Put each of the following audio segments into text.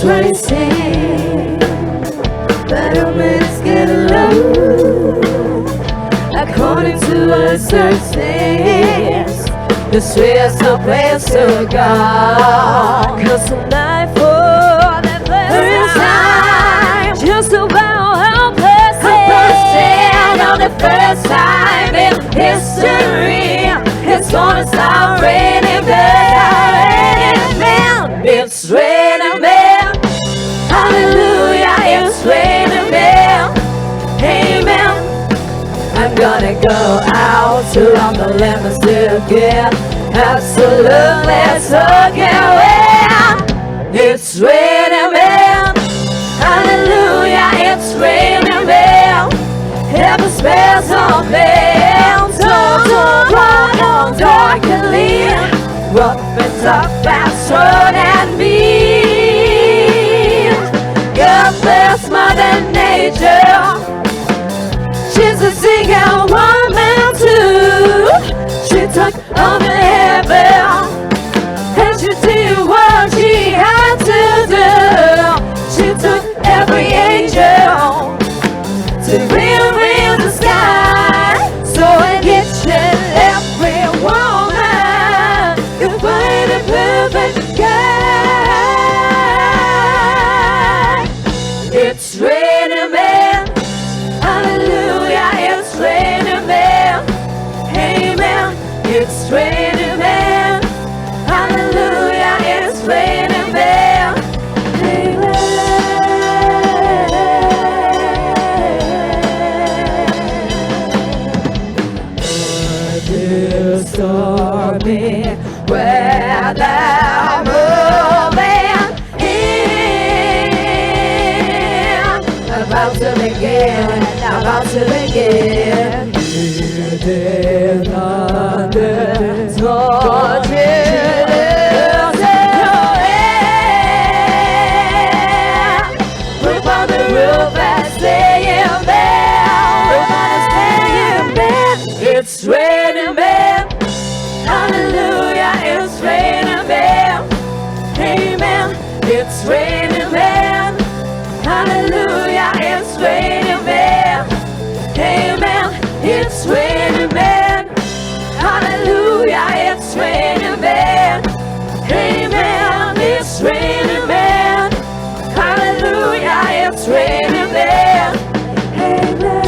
That's what he said. But omens get along according to what the search says. The sweetest of place to go. 'Cause tonight for the first time, just about helpless and on the first time in history, it's gonna start raining men. It's raining men. Hallelujah, it's raining men. Amen. I'm gonna go out to on the lemons again. Absolutely so well. It's raining men. Hallelujah, it's raining men. Heaven spares on men. Don't run on darkly. Rough and tough and strong and mean. God bless Mother Nature. She's a single woman too. She took over heaven and she did what she had to do. She took every angel to rearrange the sky, so it hits every woman could find a perfect guy. It's raining men. Hallelujah, it's raining men. Amen. It's raining men. Hallelujah, it's raining men. Amen. This stormy weather moving in, about to begin, about to begin. It is thunder, torches, roof on the roof and staying there. Staying there. It's raining men. Hallelujah, it's raining men. Amen. It's raining men. Hallelujah, it's raining men. Amen. It's raining men. Hallelujah, it's raining men. Amen. It's raining men. Hallelujah, it's raining men. Amen.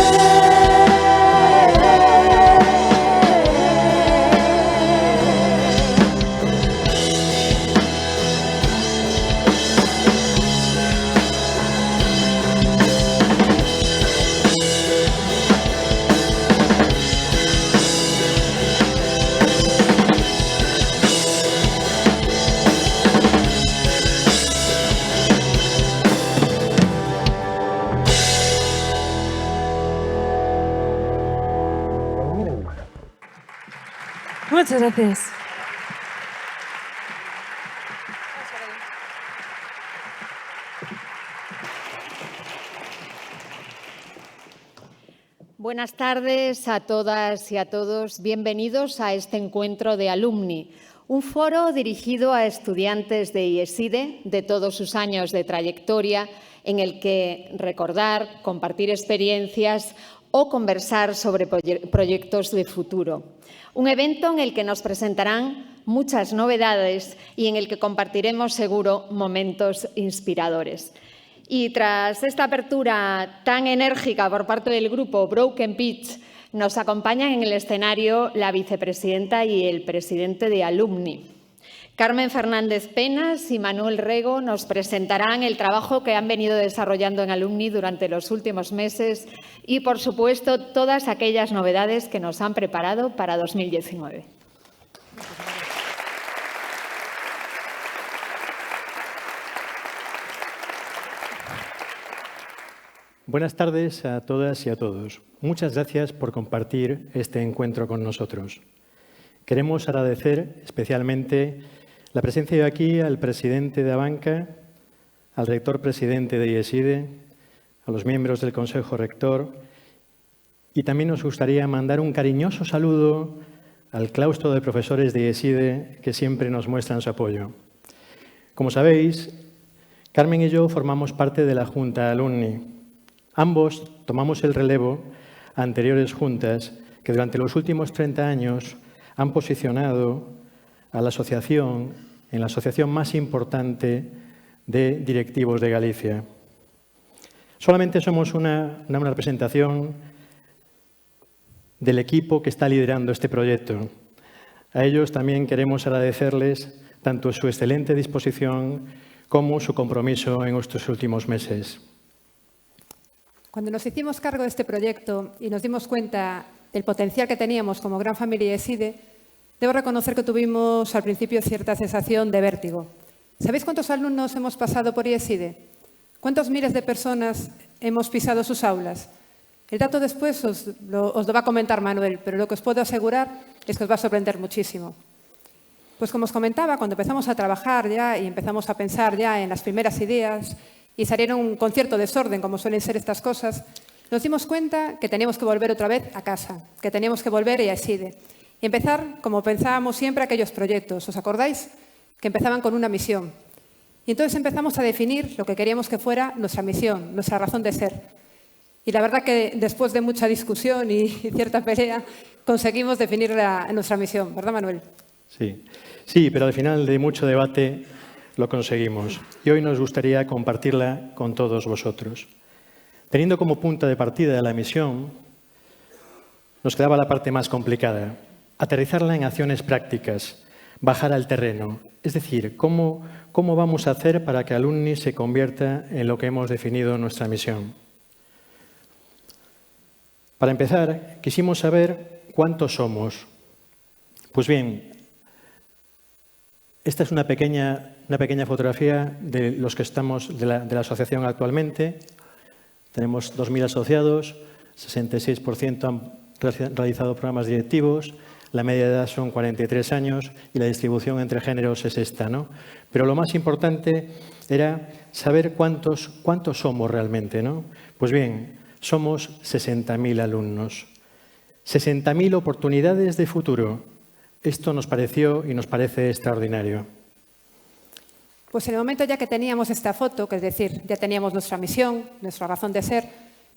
Muchas gracias. Buenas tardes a todas y a todos. Bienvenidos a este encuentro de Alumni, un foro dirigido a estudiantes de IESIDE de todos sus años de trayectoria, en el que recordar, compartir experiencias o conversar sobre proyectos de futuro. Un evento en el que nos presentarán muchas novedades y en el que compartiremos seguro momentos inspiradores. Y tras esta apertura tan enérgica por parte del grupo Broken Pitch, nos acompañan en el escenario la vicepresidenta y el presidente de Alumni. Carmen Fernández Penas y Manuel Rego nos presentarán el trabajo que han venido desarrollando en Alumni durante los últimos meses y, por supuesto, todas aquellas novedades que nos han preparado para 2019. Buenas tardes a todas y a todos. Muchas gracias por compartir este encuentro con nosotros. Queremos agradecer especialmente la presencia de aquí al presidente de Abanca, al rector presidente de IESIDE, a los miembros del Consejo Rector, y también nos gustaría mandar un cariñoso saludo al claustro de profesores de IESIDE que siempre nos muestran su apoyo. Como sabéis, Carmen y yo formamos parte de la Junta Alumni. Ambos tomamos el relevo a anteriores juntas que durante los últimos 30 años han posicionado a la asociación en la asociación más importante de directivos de Galicia. Solamente somos una representación del equipo que está liderando este proyecto. A ellos también queremos agradecerles tanto su excelente disposición como su compromiso en estos últimos meses. Cuando nos hicimos cargo de este proyecto y nos dimos cuenta del potencial que teníamos como gran familia ESIDE, debo reconocer que tuvimos al principio cierta sensación de vértigo. ¿Sabéis cuántos alumnos hemos pasado por ESIDE? ¿Cuántos miles de personas hemos pisado sus aulas? El dato después os lo va a comentar Manuel, pero lo que os puedo asegurar es que os va a sorprender muchísimo. Pues como os comentaba, cuando empezamos a trabajar ya y empezamos a pensar ya en las primeras ideas y salieron con cierto desorden, como suelen ser estas cosas, nos dimos cuenta que teníamos que volver otra vez a casa, que teníamos que volver a ESIDE y empezar, como pensábamos siempre, aquellos proyectos. ¿Os acordáis? Que empezaban con una misión. Y entonces empezamos a definir lo que queríamos que fuera nuestra misión, nuestra razón de ser. Y la verdad que después de mucha discusión y cierta pelea, conseguimos definir nuestra misión, ¿verdad, Manuel? Sí, pero al final de mucho debate lo conseguimos. Y hoy nos gustaría compartirla con todos vosotros. Teniendo como punto de partida la misión, nos quedaba la parte más complicada, aterrizarla en acciones prácticas, bajar al terreno. Es decir, ¿cómo vamos a hacer para que Alumni se convierta en lo que hemos definido nuestra misión? Para empezar, quisimos saber cuántos somos. Pues bien, esta es una pequeña fotografía de los que estamos de la asociación actualmente. Tenemos 2.000 asociados, 66% han realizado programas directivos, la media de edad son 43 años y la distribución entre géneros es esta, ¿no? Pero lo más importante era saber cuántos somos realmente, ¿no? Pues bien, somos 60.000 alumnos, 60.000 oportunidades de futuro. Esto nos pareció y nos parece extraordinario. Pues en el momento ya que teníamos esta foto, que es decir, ya teníamos nuestra misión, nuestra razón de ser,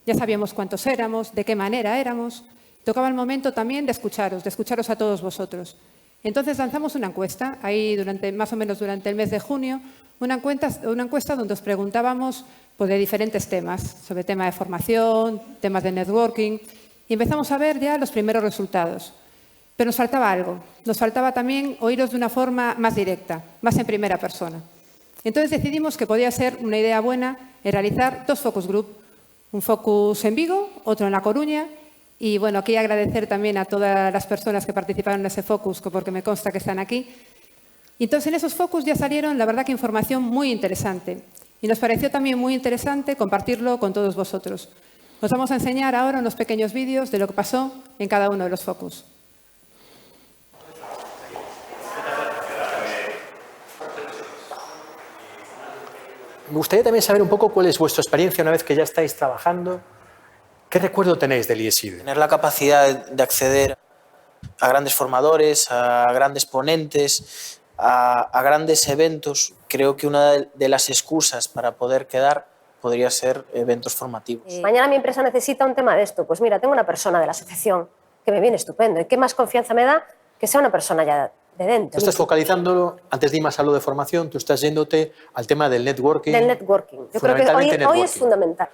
ya sabíamos cuántos éramos, de qué manera éramos, tocaba el momento también de escucharos a todos vosotros. Entonces lanzamos una encuesta, ahí más o menos durante el mes de junio, una encuesta donde os preguntábamos pues, de diferentes temas, sobre tema de formación, temas de networking, y empezamos a ver ya los primeros resultados. Pero nos faltaba algo, nos faltaba también oíros de una forma más directa, más en primera persona. Entonces decidimos que podía ser una idea buena el realizar 2 focus group, un focus en Vigo, otro en La Coruña, y bueno, aquí agradecer también a todas las personas que participaron en ese focus, porque me consta que están aquí. Y entonces en esos focus ya salieron, la verdad, que información muy interesante. Y nos pareció también muy interesante compartirlo con todos vosotros. Os vamos a enseñar ahora unos pequeños vídeos de lo que pasó en cada uno de los focus. Me gustaría también saber un poco cuál es vuestra experiencia una vez que ya estáis trabajando. ¿Qué recuerdo tenéis del IESIDE? Tener la capacidad de acceder a grandes formadores, a grandes ponentes, a grandes eventos. Creo que una de las excusas para poder quedar podría ser eventos formativos. Mañana mi empresa necesita un tema de esto. Pues mira, tengo una persona de la asociación que me viene estupendo. ¿Y qué más confianza me da que sea una persona ya de dentro? Tú estás focalizándolo, antes de ir más a lo de formación, tú estás yéndote al tema del networking. Del networking. Yo creo que hoy es fundamental.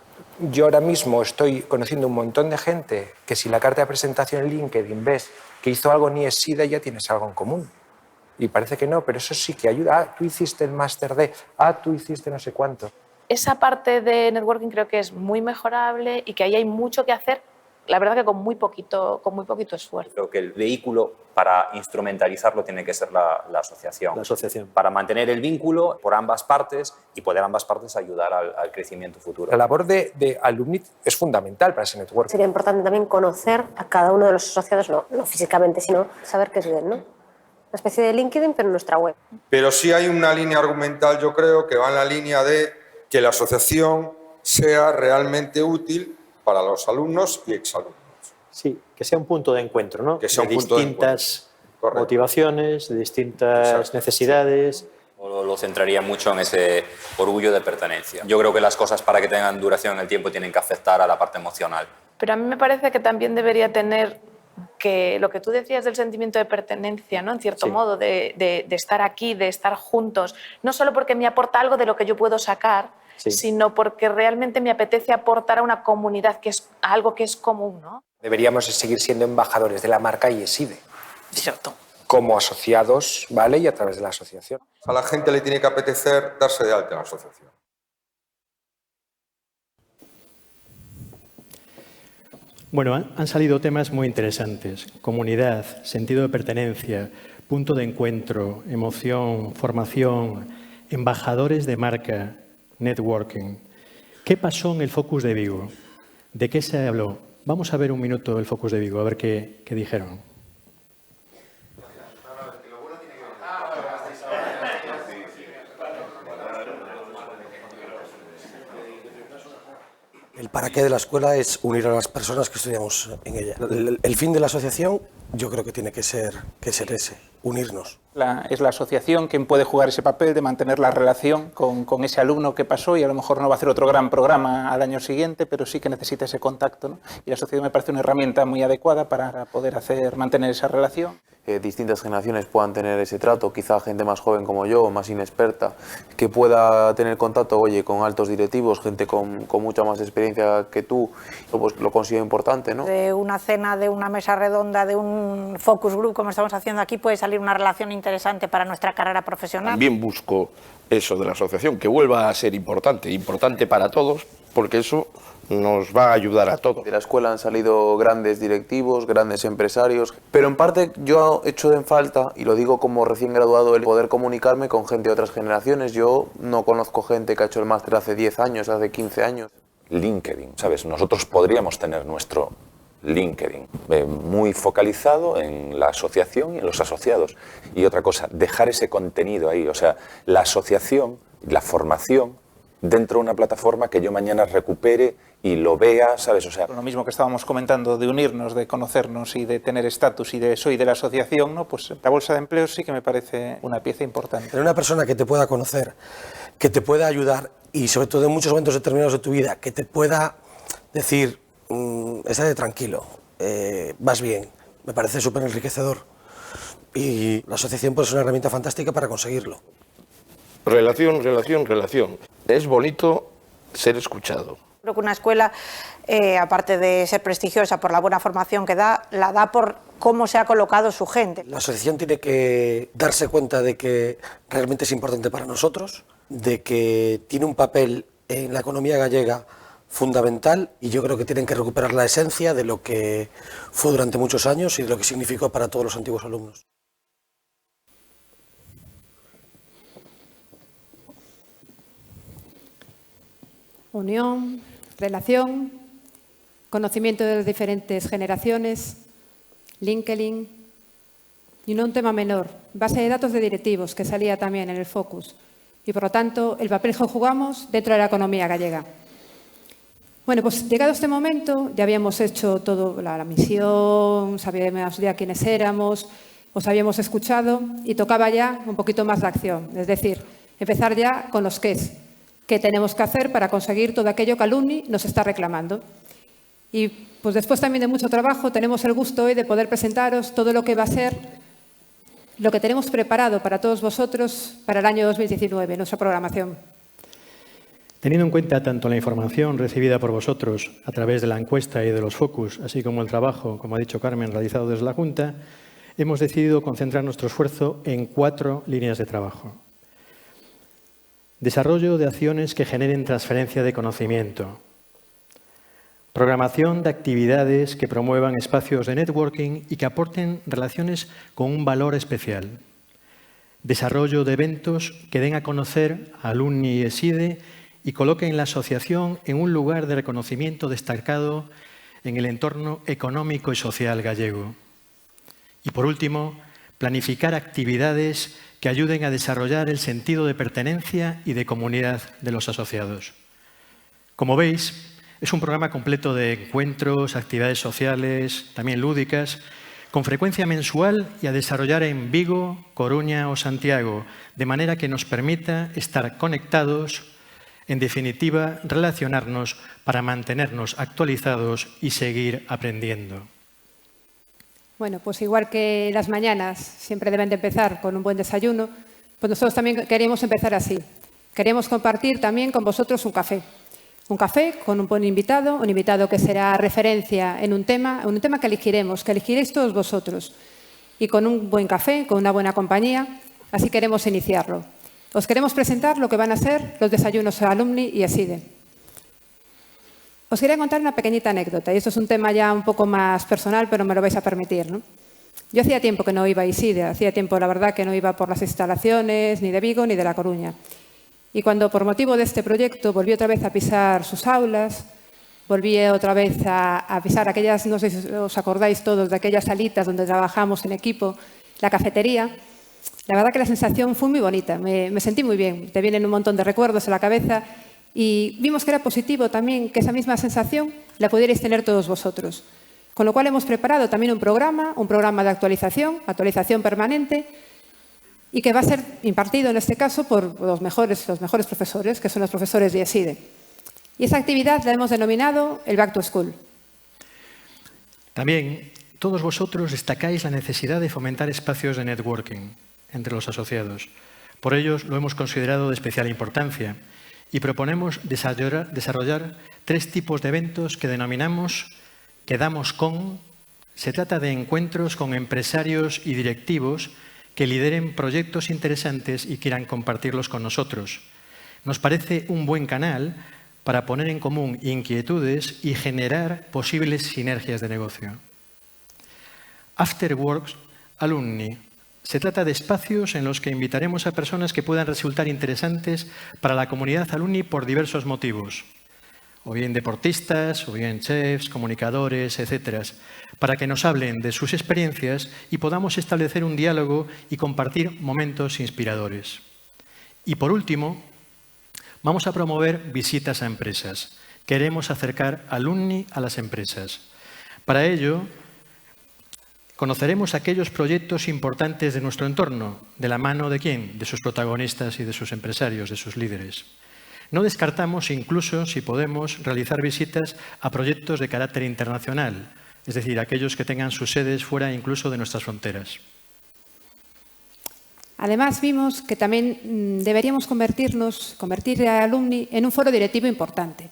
Yo ahora mismo estoy conociendo un montón de gente que si la carta de presentación en LinkedIn ves que hizo algo en IESIDE, ya tienes algo en común. Y parece que no, pero eso sí que ayuda. Ah, tú hiciste el máster de, tú hiciste no sé cuánto. Esa parte de networking creo que es muy mejorable y que ahí hay mucho que hacer, la verdad que con muy poquito esfuerzo. Creo que el vehículo para instrumentalizarlo tiene que ser la asociación. La asociación. Para mantener el vínculo por ambas partes y poder ambas partes ayudar al crecimiento futuro. La labor de Alumni es fundamental para ese networking. Sería importante también conocer a cada uno de los asociados, no físicamente, sino saber qué es bien, ¿no? Una especie de LinkedIn, pero en nuestra web. Pero sí hay una línea argumental, yo creo, que va en la línea de que la asociación sea realmente útil para los alumnos y exalumnos. Sí, que sea un punto de encuentro, ¿no? Que sea un de punto de distintas encuentro. motivaciones, de distintas Exacto. necesidades Lo centraría mucho en ese orgullo de pertenencia. Yo creo que las cosas, para que tengan duración en el tiempo, tienen que afectar a la parte emocional. Pero a mí me parece que también debería tener que lo que tú decías del sentimiento de pertenencia, ¿no? En cierto modo, de estar aquí, de estar juntos, no solo porque me aporta algo de lo que yo puedo sacar, sino porque realmente me apetece aportar a una comunidad, que es algo que es común, ¿no? Deberíamos seguir siendo embajadores de la marca IESIDE. Cierto. Como asociados, ¿vale? Y a través de la asociación. A la gente le tiene que apetecer darse de alta en la asociación. Bueno, han salido temas muy interesantes. Comunidad, sentido de pertenencia, punto de encuentro, emoción, formación, embajadores de marca, networking. ¿Qué pasó en el Focus de Vigo? ¿De qué se habló? Vamos a ver un minuto el Focus de Vigo, a ver qué dijeron. El para qué de la escuela es unir a las personas que estudiamos en ella. El fin de la asociación yo creo que tiene que ser ese, unirnos. Es la asociación quien puede jugar ese papel de mantener la relación con ese alumno que pasó y a lo mejor no va a hacer otro gran programa al año siguiente, pero sí que necesita ese contacto, ¿no? Y la asociación me parece una herramienta muy adecuada para poder mantener esa relación. Distintas generaciones puedan tener ese trato, quizá gente más joven como yo, más inexperta, que pueda tener contacto, oye, con altos directivos, gente con mucha más experiencia que tú, pues lo considero importante, ¿no? De una cena, de una mesa redonda, de un focus group, como estamos haciendo aquí, puede salir una relación interesante para nuestra carrera profesional. También busco eso de la asociación, que vuelva a ser importante para todos, porque eso nos va a ayudar a todos. De la escuela han salido grandes directivos, grandes empresarios, pero en parte yo he hecho en falta, y lo digo como recién graduado, el poder comunicarme con gente de otras generaciones. Yo no conozco gente que ha hecho el máster hace 10 años, hace 15 años. LinkedIn, ¿sabes? Nosotros podríamos tener nuestro LinkedIn muy focalizado en la asociación y en los asociados. Y otra cosa, dejar ese contenido ahí, o sea, la asociación, la formación, dentro de una plataforma que yo mañana recupere y lo vea, ¿sabes? O sea, lo mismo que estábamos comentando de unirnos, de conocernos y de tener estatus y de eso y de la asociación, ¿no? Pues la bolsa de empleo sí que me parece una pieza importante. Tener una persona que te pueda conocer, que te pueda ayudar y sobre todo en muchos momentos determinados de tu vida, que te pueda decir, estate tranquilo, vas bien, me parece súper enriquecedor. Y la asociación puede ser una herramienta fantástica para conseguirlo. Relación. Es bonito ser escuchado. Creo que una escuela, aparte de ser prestigiosa por la buena formación que da, la da por cómo se ha colocado su gente. La asociación tiene que darse cuenta de que realmente es importante para nosotros, de que tiene un papel en la economía gallega fundamental, y yo creo que tienen que recuperar la esencia de lo que fue durante muchos años y de lo que significó para todos los antiguos alumnos. Unión, relación, conocimiento de las diferentes generaciones, LinkedIn y no un tema menor, base de datos de directivos, que salía también en el Focus, y por lo tanto el papel que jugamos dentro de la economía gallega. Bueno, pues llegado este momento, ya habíamos hecho toda la misión, sabíamos ya quiénes éramos, os habíamos escuchado y tocaba ya un poquito más de acción, es decir, empezar ya con los qués. ¿Qué tenemos que hacer para conseguir todo aquello que Alumni nos está reclamando? Y pues después también de mucho trabajo tenemos el gusto hoy de poder presentaros todo lo que va a ser lo que tenemos preparado para todos vosotros para el año 2019, nuestra programación. Teniendo en cuenta tanto la información recibida por vosotros a través de la encuesta y de los focus, así como el trabajo, como ha dicho Carmen, realizado desde la Junta, hemos decidido concentrar nuestro esfuerzo en 4 líneas de trabajo. Desarrollo de acciones que generen transferencia de conocimiento. Programación de actividades que promuevan espacios de networking y que aporten relaciones con un valor especial. Desarrollo de eventos que den a conocer a Alumni y ESIDE y coloquen la asociación en un lugar de reconocimiento destacado en el entorno económico y social gallego. Y por último, planificar actividades que ayuden a desarrollar el sentido de pertenencia y de comunidad de los asociados. Como veis, es un programa completo de encuentros, actividades sociales, también lúdicas, con frecuencia mensual y a desarrollar en Vigo, Coruña o Santiago, de manera que nos permita estar conectados, en definitiva, relacionarnos para mantenernos actualizados y seguir aprendiendo. Bueno, pues igual que las mañanas siempre deben de empezar con un buen desayuno, pues nosotros también queríamos empezar así. Queremos compartir también con vosotros un café. Un café con un buen invitado, un invitado que será referencia en un tema que elegiremos, que elegiréis todos vosotros. Y con un buen café, con una buena compañía, así queremos iniciarlo. Os queremos presentar lo que van a ser los desayunos Alumni y ESIDE. Os quería contar una pequeñita anécdota, y esto es un tema ya un poco más personal, pero me lo vais a permitir, ¿no? Yo hacía tiempo que no iba a ESIDE, hacía tiempo, la verdad, que no iba por las instalaciones ni de Vigo ni de La Coruña. Y cuando, por motivo de este proyecto, volví otra vez a pisar sus aulas, volví otra vez a pisar aquellas, no sé si os acordáis todos, de aquellas salitas donde trabajamos en equipo, la cafetería, la verdad que la sensación fue muy bonita, me sentí muy bien, te vienen un montón de recuerdos a la cabeza y vimos que era positivo también que esa misma sensación la pudierais tener todos vosotros. Con lo cual hemos preparado también un programa de actualización permanente, y que va a ser impartido en este caso por los mejores profesores, que son los profesores de ESIDE. Y esa actividad la hemos denominado el Back to School. También todos vosotros destacáis la necesidad de fomentar espacios de networking entre los asociados. Por ello lo hemos considerado de especial importancia y proponemos desarrollar 3 tipos de eventos que denominamos Quedamos con. Se trata de encuentros con empresarios y directivos que lideren proyectos interesantes y quieran compartirlos con nosotros. Nos parece un buen canal para poner en común inquietudes y generar posibles sinergias de negocio. After Works Alumni. Se trata de espacios en los que invitaremos a personas que puedan resultar interesantes para la comunidad alumni por diversos motivos, o bien deportistas, o bien chefs, comunicadores, etcétera, para que nos hablen de sus experiencias y podamos establecer un diálogo y compartir momentos inspiradores. Y por último, vamos a promover visitas a empresas. Queremos acercar alumni a las empresas. Para ello, conoceremos aquellos proyectos importantes de nuestro entorno, de la mano de quién, de sus protagonistas y de sus empresarios, de sus líderes. No descartamos incluso, si podemos, realizar visitas a proyectos de carácter internacional, es decir, aquellos que tengan sus sedes fuera incluso de nuestras fronteras. Además, vimos que también deberíamos convertir a Alumni en un foro directivo importante.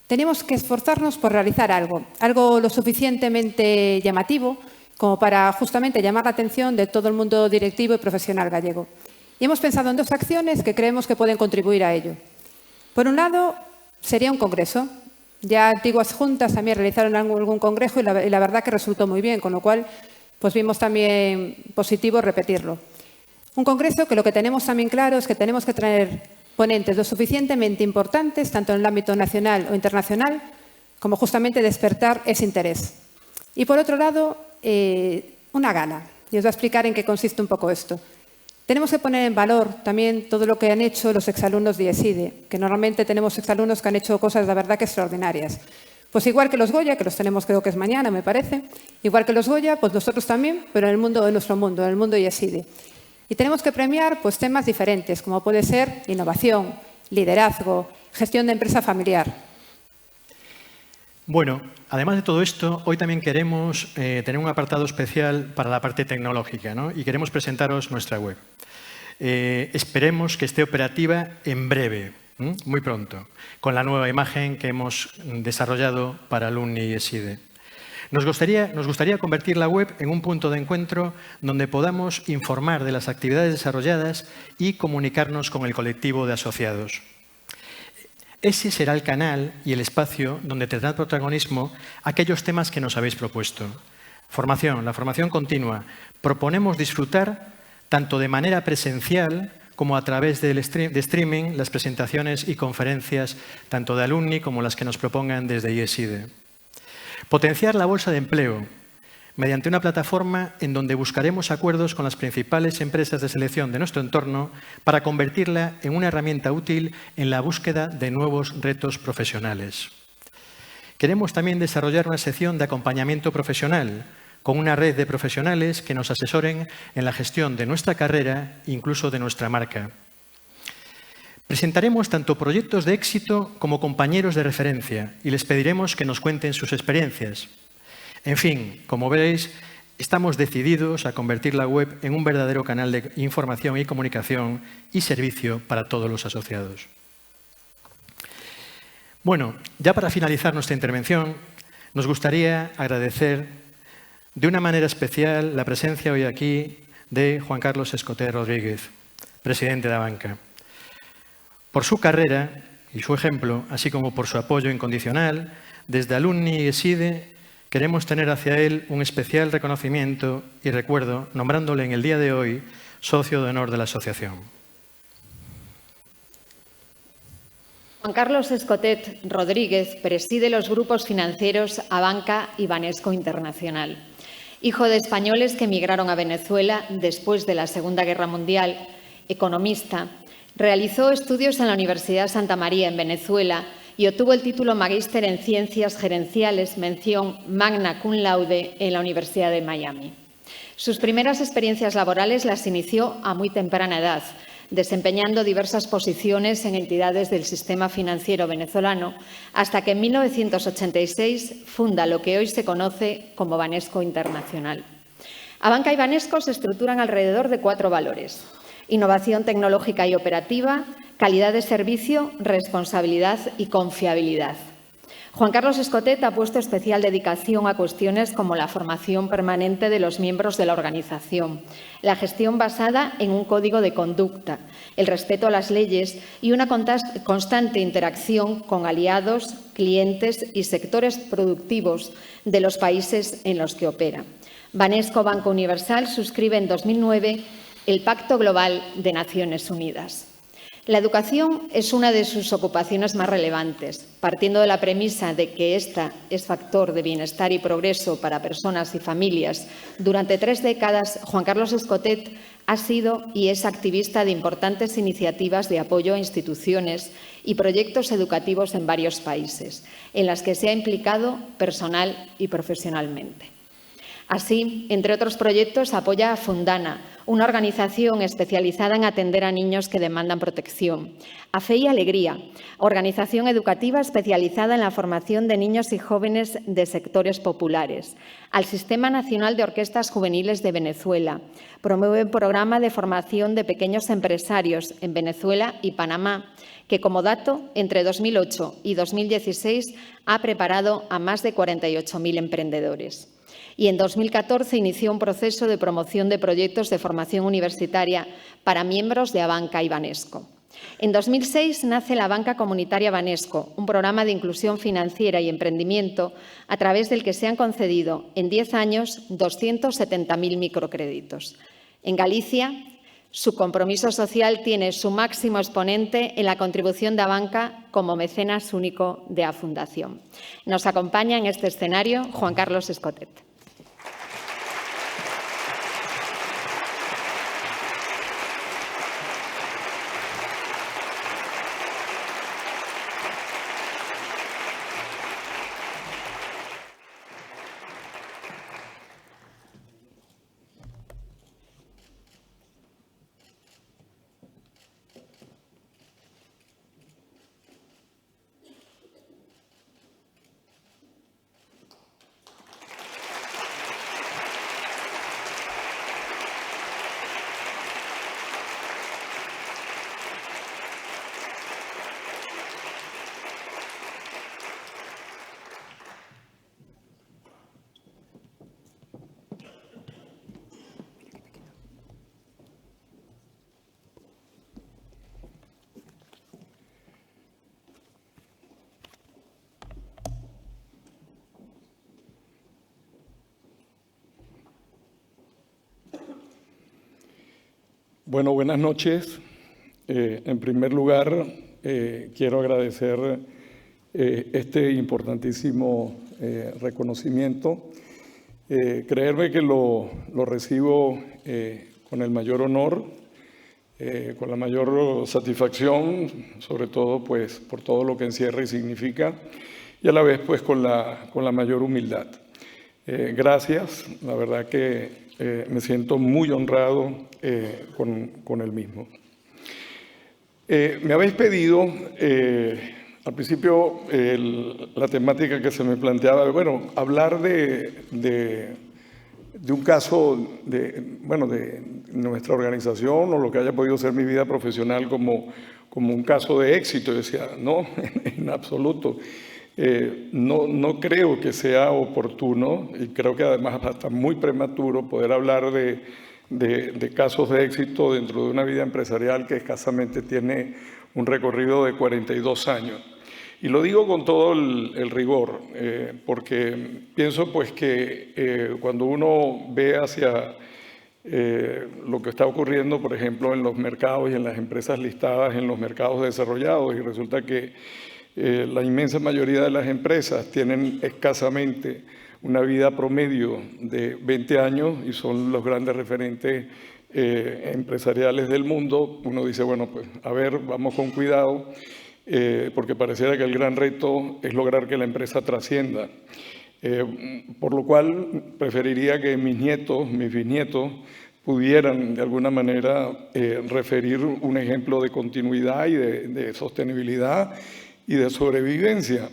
Tenemos que esforzarnos por realizar algo lo suficientemente llamativo como para justamente llamar la atención de todo el mundo directivo y profesional gallego. Y hemos pensado en 2 acciones que creemos que pueden contribuir a ello. Por un lado, sería un congreso. Ya antiguas juntas también realizaron algún congreso y la verdad que resultó muy bien, con lo cual pues vimos también positivo repetirlo. Un congreso que lo que tenemos también claro es que tenemos que traer ponentes lo suficientemente importantes, tanto en el ámbito nacional o internacional, como justamente despertar ese interés. Y por otro lado, una gala. Y os voy a explicar en qué consiste un poco esto. Tenemos que poner en valor también todo lo que han hecho los exalumnos de ESIDE, que normalmente tenemos exalumnos que han hecho cosas, la verdad, que extraordinarias. Pues igual que los Goya, que los tenemos creo que es mañana, me parece, igual que los Goya, pues nosotros también, pero en nuestro mundo, en el mundo de ESIDE. Y tenemos que premiar pues, temas diferentes, como puede ser innovación, liderazgo, gestión de empresa familiar. Bueno, además de todo esto, hoy también queremos tener un apartado especial para la parte tecnológica, ¿no? Y queremos presentaros nuestra web. Esperemos que esté operativa en breve, muy pronto, con la nueva imagen que hemos desarrollado para Alumni y ESIDE. Nos gustaría convertir la web en un punto de encuentro donde podamos informar de las actividades desarrolladas y comunicarnos con el colectivo de asociados. Ese será el canal y el espacio donde tendrán protagonismo aquellos temas que nos habéis propuesto. Formación, la formación continua. Proponemos disfrutar tanto de manera presencial como a través de streaming las presentaciones y conferencias tanto de Alumni como las que nos propongan desde ESIDE. Potenciar la bolsa de empleo mediante una plataforma en donde buscaremos acuerdos con las principales empresas de selección de nuestro entorno para convertirla en una herramienta útil en la búsqueda de nuevos retos profesionales. Queremos también desarrollar una sección de acompañamiento profesional con una red de profesionales que nos asesoren en la gestión de nuestra carrera, incluso de nuestra marca. Presentaremos tanto proyectos de éxito como compañeros de referencia y les pediremos que nos cuenten sus experiencias. En fin, como veréis, estamos decididos a convertir la web en un verdadero canal de información y comunicación y servicio para todos los asociados. Bueno, ya para finalizar nuestra intervención, nos gustaría agradecer de una manera especial la presencia hoy aquí de Juan Carlos Escotet Rodríguez, presidente de Abanca. Por su carrera y su ejemplo, así como por su apoyo incondicional, desde Alumni y ESIDE queremos tener hacia él un especial reconocimiento y recuerdo, nombrándole en el día de hoy socio de honor de la asociación. Juan Carlos Escotet Rodríguez preside los grupos financieros Abanca y Banesco Internacional. Hijo de españoles que emigraron a Venezuela después de la Segunda Guerra Mundial, economista, realizó estudios en la Universidad Santa María en Venezuela y obtuvo el título Magíster en Ciencias Gerenciales, mención Magna Cum Laude en la Universidad de Miami. Sus primeras experiencias laborales las inició a muy temprana edad, desempeñando diversas posiciones en entidades del sistema financiero venezolano, hasta que en 1986 funda lo que hoy se conoce como Banesco Internacional. Abanca y Banesco se estructuran alrededor de 4 valores: innovación tecnológica y operativa, calidad de servicio, responsabilidad y confiabilidad. Juan Carlos Escotet ha puesto especial dedicación a cuestiones como la formación permanente de los miembros de la organización, la gestión basada en un código de conducta, el respeto a las leyes y una constante interacción con aliados, clientes y sectores productivos de los países en los que opera. Banesco Banco Universal suscribe en 2009 el Pacto Global de Naciones Unidas. La educación es una de sus ocupaciones más relevantes, partiendo de la premisa de que esta es factor de bienestar y progreso para personas y familias. Durante 3 décadas, Juan Carlos Escotet ha sido y es activista de importantes iniciativas de apoyo a instituciones y proyectos educativos en varios países, en las que se ha implicado personal y profesionalmente. Así, entre otros proyectos, apoya a Fundana, una organización especializada en atender a niños que demandan protección; a Fe y Alegría, organización educativa especializada en la formación de niños y jóvenes de sectores populares; al Sistema Nacional de Orquestas Juveniles de Venezuela. Promueve un programa de formación de pequeños empresarios en Venezuela y Panamá, que, como dato, entre 2008 y 2016 ha preparado a más de 48.000 emprendedores. Y en 2014 inició un proceso de promoción de proyectos de formación universitaria para miembros de Abanca y Banesco. En 2006 nace la Banca Comunitaria Banesco, un programa de inclusión financiera y emprendimiento a través del que se han concedido en 10 años 270.000 microcréditos. En Galicia, su compromiso social tiene su máximo exponente en la contribución de Abanca como mecenas único de la Fundación. Nos acompaña en este escenario Juan Carlos Escotet. Bueno, buenas noches. En primer lugar, quiero agradecer este importantísimo reconocimiento. Creerme que lo recibo con el mayor honor, con la mayor satisfacción, sobre todo pues, por todo lo que encierra y significa, y a la vez pues, con la mayor humildad. Gracias, la verdad que me siento muy honrado con el mismo. Me habéis pedido, al principio, la temática que se me planteaba, bueno, hablar de un caso de nuestra organización o lo que haya podido ser mi vida profesional como un caso de éxito. Yo decía, no, en absoluto. No creo que sea oportuno, y creo que además hasta muy prematuro, poder hablar de casos de éxito dentro de una vida empresarial que escasamente tiene un recorrido de 42 años. Y lo digo con todo el rigor, porque pienso pues que cuando uno ve hacia lo que está ocurriendo, por ejemplo, en los mercados y en las empresas listadas en los mercados desarrollados, y resulta que la inmensa mayoría de las empresas tienen escasamente una vida promedio de 20 años y son los grandes referentes empresariales del mundo, uno dice, bueno, pues a ver, vamos con cuidado, porque pareciera que el gran reto es lograr que la empresa trascienda. Por lo cual preferiría que mis nietos, mis bisnietos, pudieran de alguna manera referir un ejemplo de continuidad y de sostenibilidad y de sobrevivencia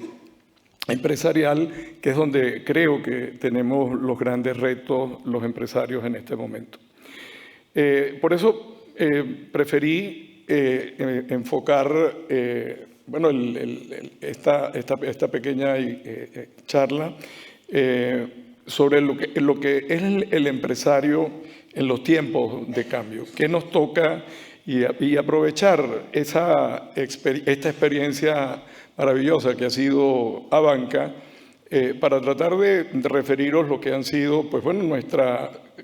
empresarial, que es donde creo que tenemos los grandes retos los empresarios en este momento. Por eso preferí enfocar esta pequeña charla sobre lo que es el empresario en los tiempos de cambio. ¿Qué nos toca? Y aprovechar esta experiencia maravillosa que ha sido Abanca para tratar de referiros lo que han sido, pues bueno,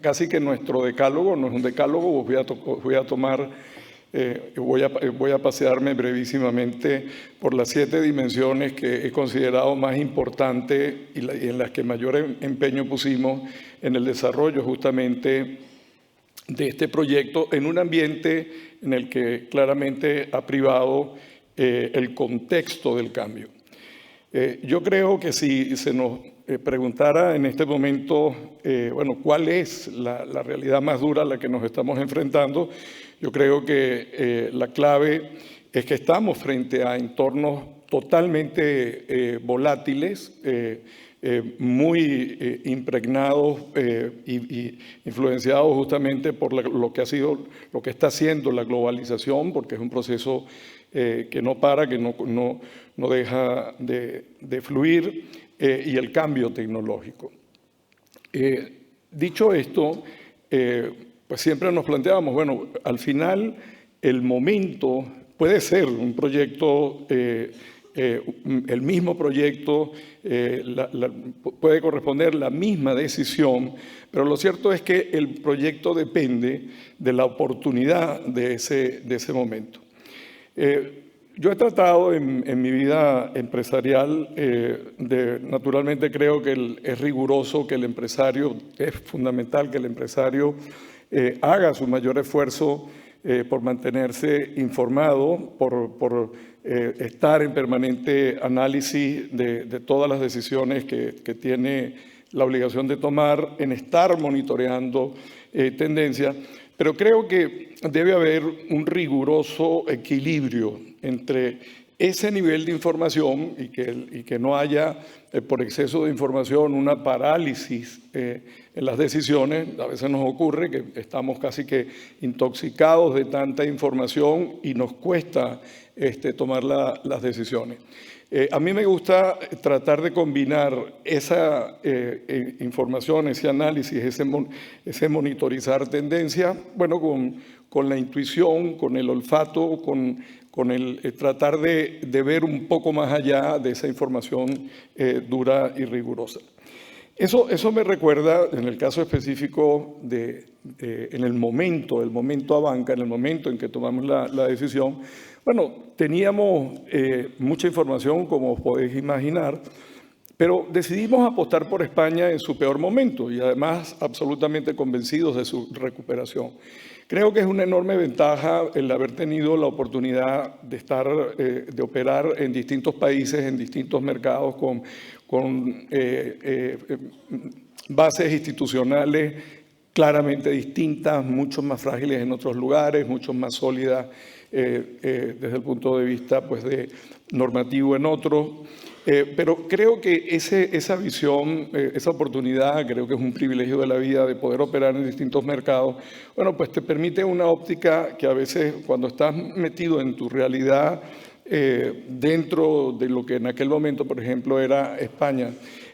casi que nuestro decálogo. No es un decálogo, voy a pasearme brevísimamente por las 7 dimensiones que he considerado más importantes y en las que mayor empeño pusimos en el desarrollo justamente de este proyecto, en un ambiente en el que claramente ha privado el contexto del cambio. Yo creo que si se nos preguntara en este momento, ¿cuál es la realidad más dura a la que nos estamos enfrentando? Yo creo que la clave es que estamos frente a entornos totalmente volátiles, muy impregnados y influenciados justamente por lo que está haciendo la globalización, porque es un proceso que no para, que no deja de fluir, y el cambio tecnológico. Dicho esto, pues siempre nos planteábamos, bueno, al final el momento puede ser un proyecto, el mismo proyecto, puede corresponder la misma decisión, pero lo cierto es que el proyecto depende de la oportunidad de ese momento. Yo he tratado en mi vida empresarial, naturalmente creo que es riguroso que el empresario, es fundamental que el empresario haga su mayor esfuerzo por mantenerse informado, por estar en permanente análisis de todas las decisiones que tiene la obligación de tomar, en estar monitoreando tendencias, pero creo que debe haber un riguroso equilibrio entre ese nivel de información y que no haya, por exceso de información, una parálisis en las decisiones. A veces nos ocurre que estamos casi que intoxicados de tanta información y nos cuesta tomar las decisiones. A mí me gusta tratar de combinar esa información, ese análisis, ese monitorizar tendencia, bueno, con la intuición, con el olfato, con el tratar de ver un poco más allá de esa información dura y rigurosa. Eso me recuerda, en el caso específico en el momento Abanca, en el momento en que tomamos la decisión, bueno, teníamos mucha información, como os podéis imaginar, pero decidimos apostar por España en su peor momento y además absolutamente convencidos de su recuperación. Creo que es una enorme ventaja el haber tenido la oportunidad de operar en distintos países, en distintos mercados, con bases institucionales claramente distintas, mucho más frágiles en otros lugares, mucho más sólidas desde el punto de vista pues, de normativo en otros. Pero creo que esa visión, esa oportunidad, creo que es un privilegio de la vida de poder operar en distintos mercados. Bueno, pues te permite una óptica que a veces cuando estás metido en tu realidad, dentro de lo que en aquel momento, por ejemplo, era España,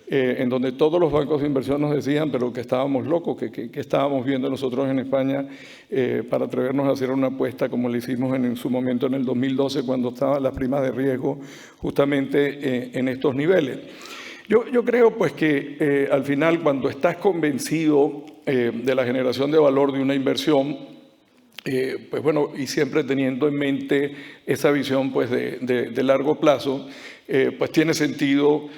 en donde todos los bancos de inversión nos decían, pero que estábamos locos, que estábamos viendo nosotros en España para atrevernos a hacer una apuesta como le hicimos en su momento en el 2012, cuando estaban las primas de riesgo justamente en estos niveles. Yo creo pues que al final cuando estás convencido de la generación de valor de una inversión, pues bueno, y siempre teniendo en mente esa visión pues de largo plazo, pues tiene sentido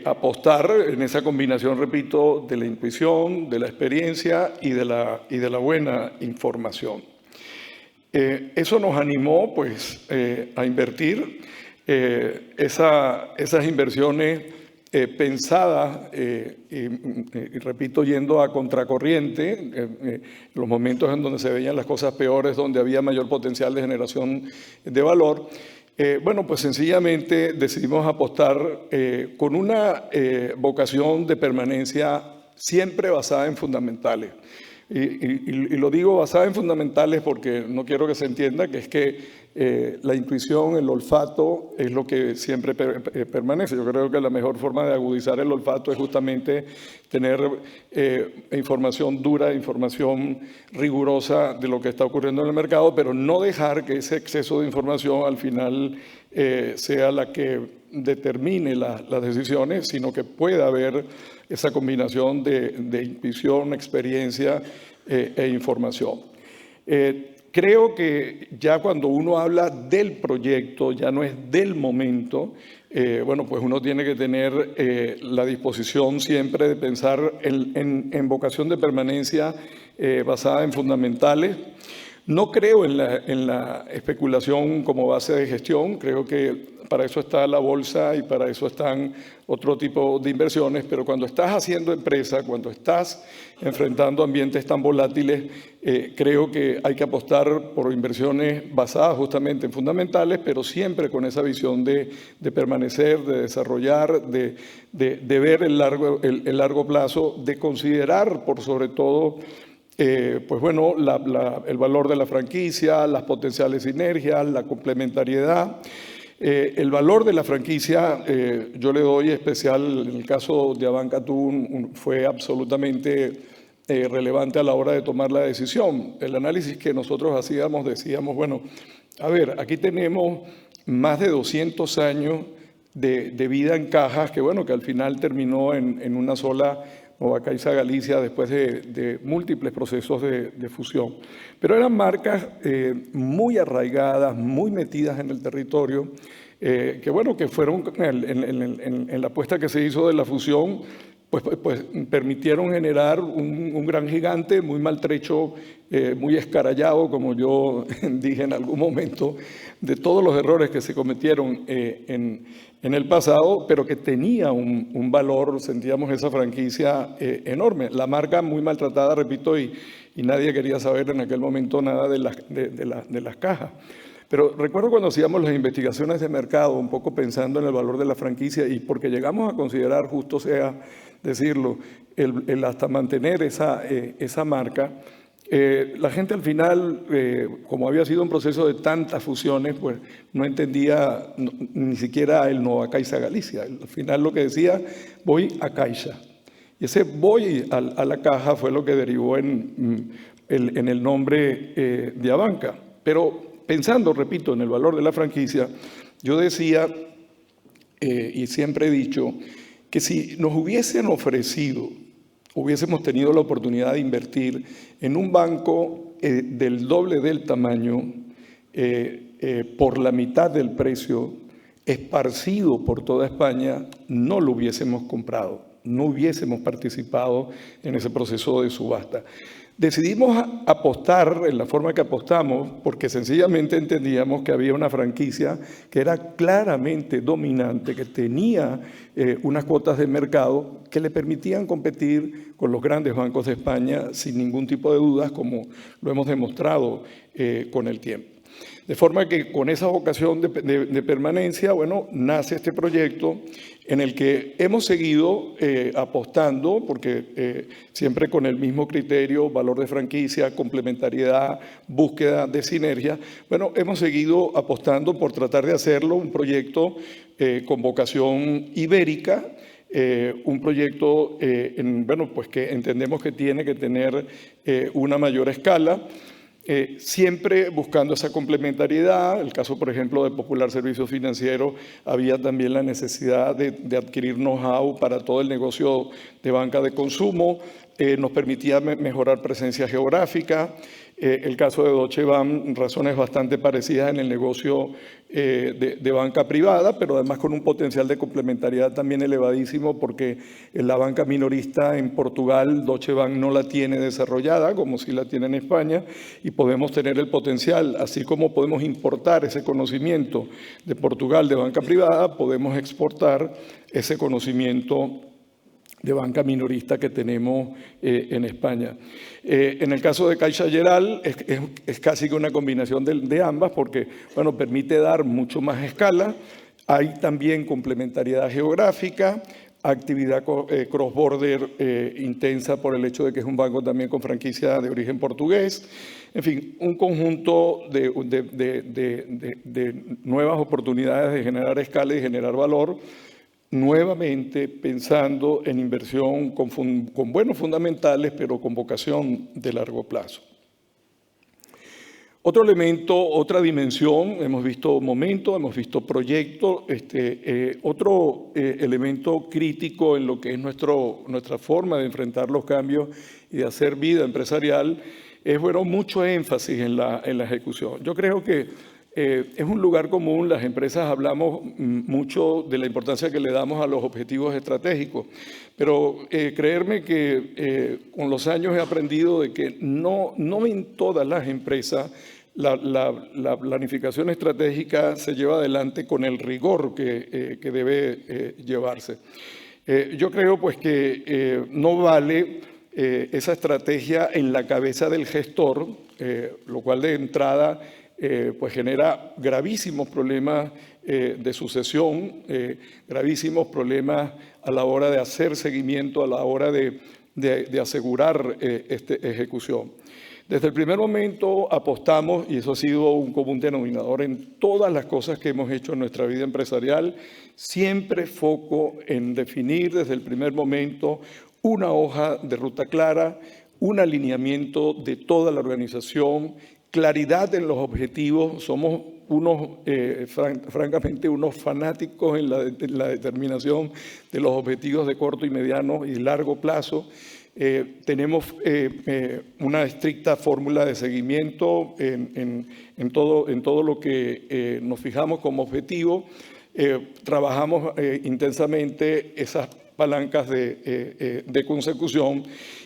apostar en esa combinación, repito, de la intuición, de la experiencia y de la buena información. Eso nos animó pues, a invertir esas inversiones pensadas, y repito, yendo a contracorriente, los momentos en donde se veían las cosas peores, donde había mayor potencial de generación de valor. Bueno, pues sencillamente decidimos apostar con una vocación de permanencia siempre basada en fundamentales. Y lo digo basada en fundamentales porque no quiero que se entienda que es que la intuición, el olfato es lo que siempre permanece. Yo creo que la mejor forma de agudizar el olfato es justamente tener información dura, información rigurosa de lo que está ocurriendo en el mercado, pero no dejar que ese exceso de información al final sea la que determine las decisiones, sino que pueda haber esa combinación de intuición, experiencia e información. Creo que ya cuando uno habla del proyecto, ya no es del momento, bueno, pues uno tiene que tener la disposición siempre de pensar en vocación de permanencia basada en fundamentales. No creo en la especulación como base de gestión, creo que para eso está la bolsa y para eso están otro tipo de inversiones, pero cuando estás haciendo empresa, cuando estás enfrentando ambientes tan volátiles, creo que hay que apostar por inversiones basadas justamente en fundamentales, pero siempre con esa visión de permanecer, de desarrollar, de ver el largo plazo, de considerar por sobre todo pues bueno, el valor de la franquicia, las potenciales sinergias, la complementariedad. El valor de la franquicia, yo le doy especial, en el caso de Abanca fue absolutamente relevante a la hora de tomar la decisión. El análisis que nosotros hacíamos, decíamos, bueno, a ver, aquí tenemos más de 200 años de vida en cajas, que bueno, que al final terminó en una sola Nova Caixa Galicia después de múltiples procesos de fusión. Pero eran marcas muy arraigadas, muy metidas en el territorio, que bueno, que fueron en la apuesta que se hizo de la fusión, pues permitieron generar un gran gigante muy maltrecho, muy escarallado, como yo dije en algún momento, de todos los errores que se cometieron en el pasado, pero que tenía un valor, sentíamos esa franquicia enorme. La marca muy maltratada, repito, y nadie quería saber en aquel momento nada de las cajas. Pero recuerdo cuando hacíamos las investigaciones de mercado, un poco pensando en el valor de la franquicia, y porque llegamos a considerar, justo sea decirlo, el hasta mantener esa marca, la gente al final, como había sido un proceso de tantas fusiones, pues no entendía ni siquiera el Nova Caixa Galicia. Al final lo que decía, voy a Caixa. Y ese voy a la caja fue lo que derivó en el nombre de Abanca. Pero pensando, repito, en el valor de la franquicia, yo decía, y siempre he dicho, que si nos hubiesen ofrecido, hubiésemos tenido la oportunidad de invertir en un banco del doble del tamaño, por la mitad del precio, esparcido por toda España, no lo hubiésemos comprado, no hubiésemos participado en ese proceso de subasta. Decidimos apostar en la forma que apostamos porque sencillamente entendíamos que había una franquicia que era claramente dominante, que tenía unas cuotas de mercado que le permitían competir con los grandes bancos de España sin ningún tipo de dudas, como lo hemos demostrado con el tiempo. De forma que con esa vocación de permanencia, bueno, nace este proyecto en el que hemos seguido apostando, porque siempre con el mismo criterio, valor de franquicia, complementariedad, búsqueda de sinergia, bueno, hemos seguido apostando por tratar de hacerlo un proyecto con vocación ibérica, un proyecto bueno, pues que entendemos que tiene que tener una mayor escala, siempre buscando esa complementariedad. El caso, por ejemplo, de Popular Servicios Financieros, había también la necesidad de adquirir know-how para todo el negocio de banca de consumo, nos permitía mejorar presencia geográfica. El caso de Deutsche Bank, razones bastante parecidas en el negocio de banca privada, pero además con un potencial de complementariedad también elevadísimo, porque en la banca minorista en Portugal, Deutsche Bank no la tiene desarrollada, como sí la tiene en España, y podemos tener el potencial, así como podemos importar ese conocimiento de Portugal de banca privada, podemos exportar ese conocimiento de banca minorista que tenemos en España. En el caso de Caixa Geral es casi que una combinación de ambas porque, bueno, permite dar mucho más escala, hay también complementariedad geográfica, actividad cross-border intensa por el hecho de que es un banco también con franquicia de origen portugués. En fin, un conjunto de nuevas oportunidades de generar escala y generar valor, nuevamente pensando en inversión con buenos fundamentales, pero con vocación de largo plazo. Otro elemento, otra dimensión, hemos visto momento, hemos visto proyecto, otro elemento crítico en lo que es nuestra forma de enfrentar los cambios y de hacer vida empresarial es, bueno, mucho énfasis en la ejecución. Yo creo que es un lugar común, las empresas hablamos mucho de la importancia que le damos a los objetivos estratégicos, pero creerme que con los años he aprendido de que no en todas las empresas la planificación estratégica se lleva adelante con el rigor que debe llevarse. Yo creo pues que no vale esa estrategia en la cabeza del gestor, lo cual de entrada pues genera gravísimos problemas de sucesión, gravísimos problemas a la hora de hacer seguimiento, a la hora de asegurar esta ejecución. Desde el primer momento apostamos, y eso ha sido un común denominador en todas las cosas que hemos hecho en nuestra vida empresarial, siempre foco en definir desde el primer momento una hoja de ruta clara, un alineamiento de toda la organización, claridad en los objetivos. Somos francamente unos fanáticos en la determinación de los objetivos de corto y mediano y largo plazo. Tenemos una estricta fórmula de seguimiento en todo lo que nos fijamos como objetivo. Trabajamos intensamente esas palancas de consecución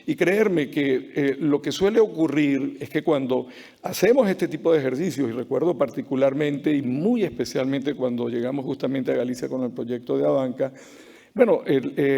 y creerme que lo que suele ocurrir es que cuando hacemos este tipo de ejercicios, y recuerdo particularmente y muy especialmente cuando llegamos justamente a Galicia con el proyecto de Abanca, bueno,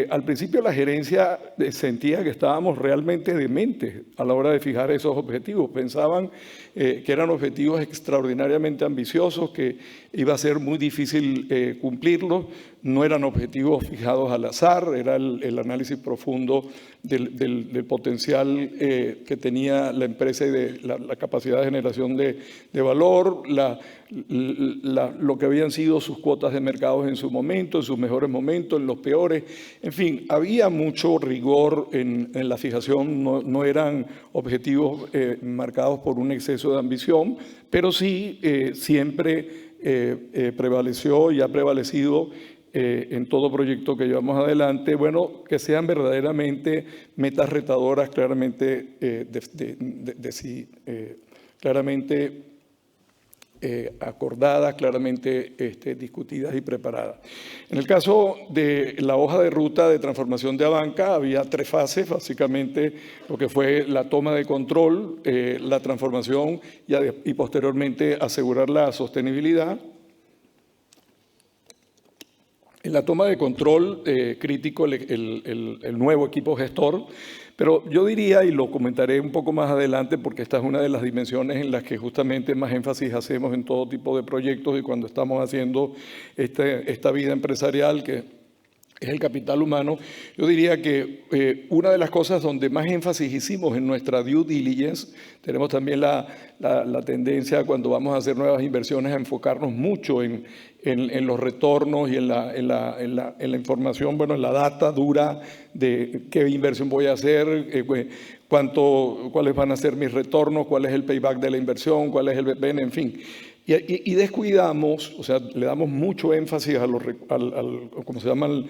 al principio la gerencia sentía que estábamos realmente dementes a la hora de fijar esos objetivos. Pensaban que eran objetivos extraordinariamente ambiciosos, que iba a ser muy difícil cumplirlos. No eran objetivos fijados al azar, era el análisis profundo del potencial que tenía la empresa y de la capacidad de generación de valor, lo que habían sido sus cuotas de mercados en su momento, en sus mejores momentos, en los peores. En fin, había mucho rigor en la fijación, no eran objetivos marcados por un exceso de ambición, pero sí siempre prevaleció y ha prevalecido en todo proyecto que llevamos adelante, bueno, que sean verdaderamente metas retadoras, claramente, claramente acordadas, claramente discutidas y preparadas. En el caso de la hoja de ruta de transformación de Abanca, había 3 fases, básicamente lo que fue la toma de control, la transformación y posteriormente asegurar la sostenibilidad. En la toma de control, crítico el nuevo equipo gestor, pero yo diría, y lo comentaré un poco más adelante, porque esta es una de las dimensiones en las que justamente más énfasis hacemos en todo tipo de proyectos y cuando estamos haciendo esta vida empresarial, que es el capital humano. Yo diría que una de las cosas donde más énfasis hicimos en nuestra due diligence, tenemos también la tendencia cuando vamos a hacer nuevas inversiones a enfocarnos mucho en los retornos y en la información, bueno, en la data dura de qué inversión voy a hacer, cuáles van a ser mis retornos, cuál es el payback de la inversión, cuál es el BPN, en fin. Y descuidamos, o sea, le damos mucho énfasis a ¿cómo se llama?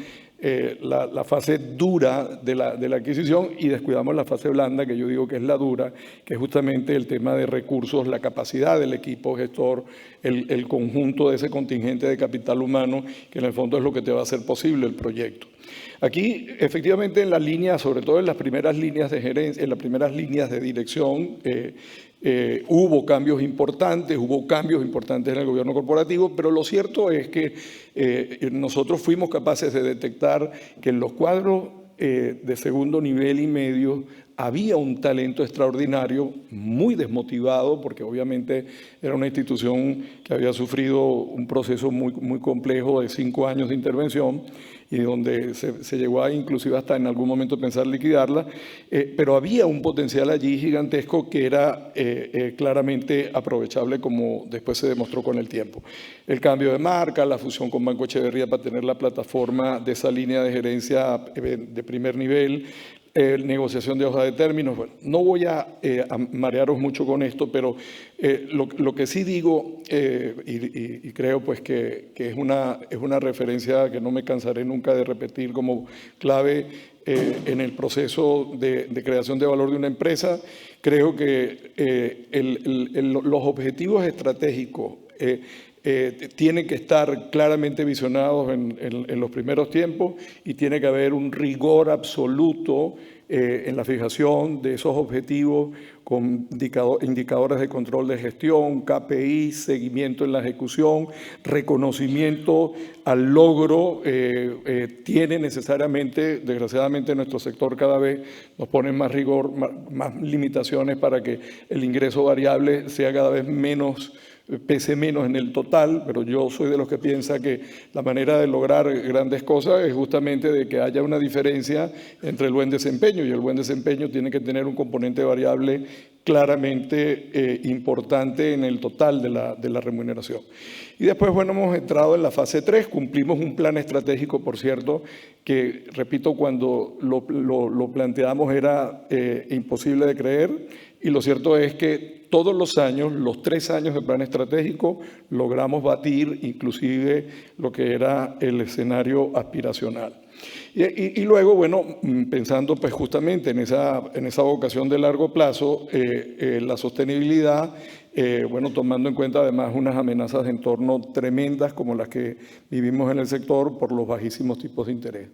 La fase dura de la adquisición y descuidamos la fase blanda, que yo digo que es la dura, que es justamente el tema de recursos, la capacidad del equipo gestor, el conjunto de ese contingente de capital humano, que en el fondo es lo que te va a hacer posible el proyecto. Aquí, efectivamente, en la línea, sobre todo en las primeras líneas de gerencia, en las primeras líneas de dirección, hubo cambios importantes en el gobierno corporativo, pero lo cierto es que nosotros fuimos capaces de detectar que en los cuadros de segundo nivel y medio había un talento extraordinario, muy desmotivado, porque obviamente era una institución que había sufrido un proceso muy complejo de 5 años de intervención y donde se llegó a inclusive hasta en algún momento pensar liquidarla, pero había un potencial allí gigantesco que era claramente aprovechable, como después se demostró con el tiempo. El cambio de marca, la fusión con Banco Echeverría para tener la plataforma de esa línea de gerencia de primer nivel, negociación de hoja de términos. Bueno, no voy a marearos mucho con esto, pero lo que sí digo, y creo pues que es una referencia que no me cansaré nunca de repetir como clave en el proceso de creación de valor de una empresa, creo que los objetivos estratégicos tienen que estar claramente visionados en los primeros tiempos y tiene que haber un rigor absoluto en la fijación de esos objetivos con indicadores de control de gestión, KPI, seguimiento en la ejecución, reconocimiento al logro. Tiene necesariamente, desgraciadamente nuestro sector cada vez nos pone más rigor, más limitaciones para que el ingreso variable sea cada vez pese menos en el total, pero yo soy de los que piensa que la manera de lograr grandes cosas es justamente de que haya una diferencia entre el buen desempeño, y el buen desempeño tiene que tener un componente variable claramente importante en el total de la remuneración. Y después, bueno, hemos entrado en la fase 3, cumplimos un plan estratégico, por cierto, que, repito, cuando lo planteamos era imposible de creer, y lo cierto es que todos los años, los 3 años de plan estratégico, logramos batir inclusive lo que era el escenario aspiracional. Y luego, bueno, pensando pues justamente en esa vocación de largo plazo, la sostenibilidad, bueno, tomando en cuenta además unas amenazas de entorno tremendas como las que vivimos en el sector por los bajísimos tipos de interés.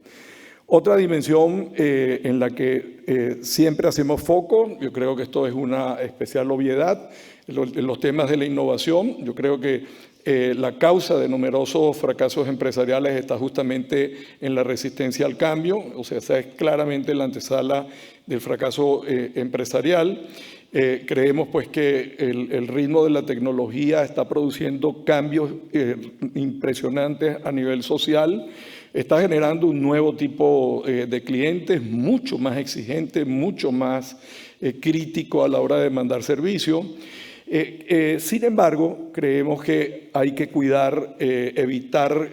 Otra dimensión en la que siempre hacemos foco, yo creo que esto es una especial obviedad, en los temas de la innovación. Yo creo que la causa de numerosos fracasos empresariales está justamente en la resistencia al cambio, o sea, esa es claramente la antesala del fracaso empresarial. Creemos pues que el ritmo de la tecnología está produciendo cambios impresionantes a nivel social, está generando un nuevo tipo de clientes mucho más exigente, mucho más crítico a la hora de demandar servicio. Sin embargo, creemos que hay que cuidar, evitar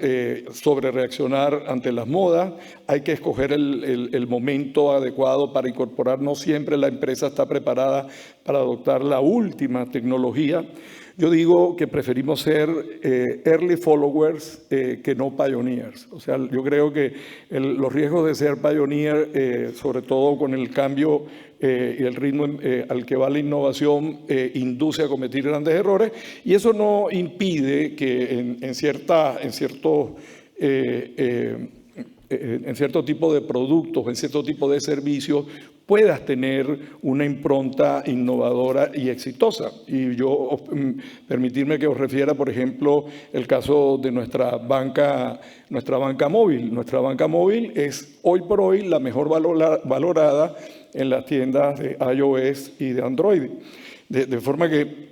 sobrereaccionar ante las modas, hay que escoger el momento adecuado para incorporar. No siempre la empresa está preparada para adoptar la última tecnología. Yo digo que preferimos ser early followers que no pioneers. O sea, yo creo que los riesgos de ser pioneer, sobre todo con el cambio y el ritmo al que va la innovación, induce a cometer grandes errores, y eso no impide que en cierto tipo de productos, en cierto tipo de servicios, puedas tener una impronta innovadora y exitosa. Y yo, permitirme que os refiera, por ejemplo, el caso de nuestra banca móvil. Nuestra banca móvil es hoy por hoy la mejor valorada en las tiendas de iOS y de Android. De forma que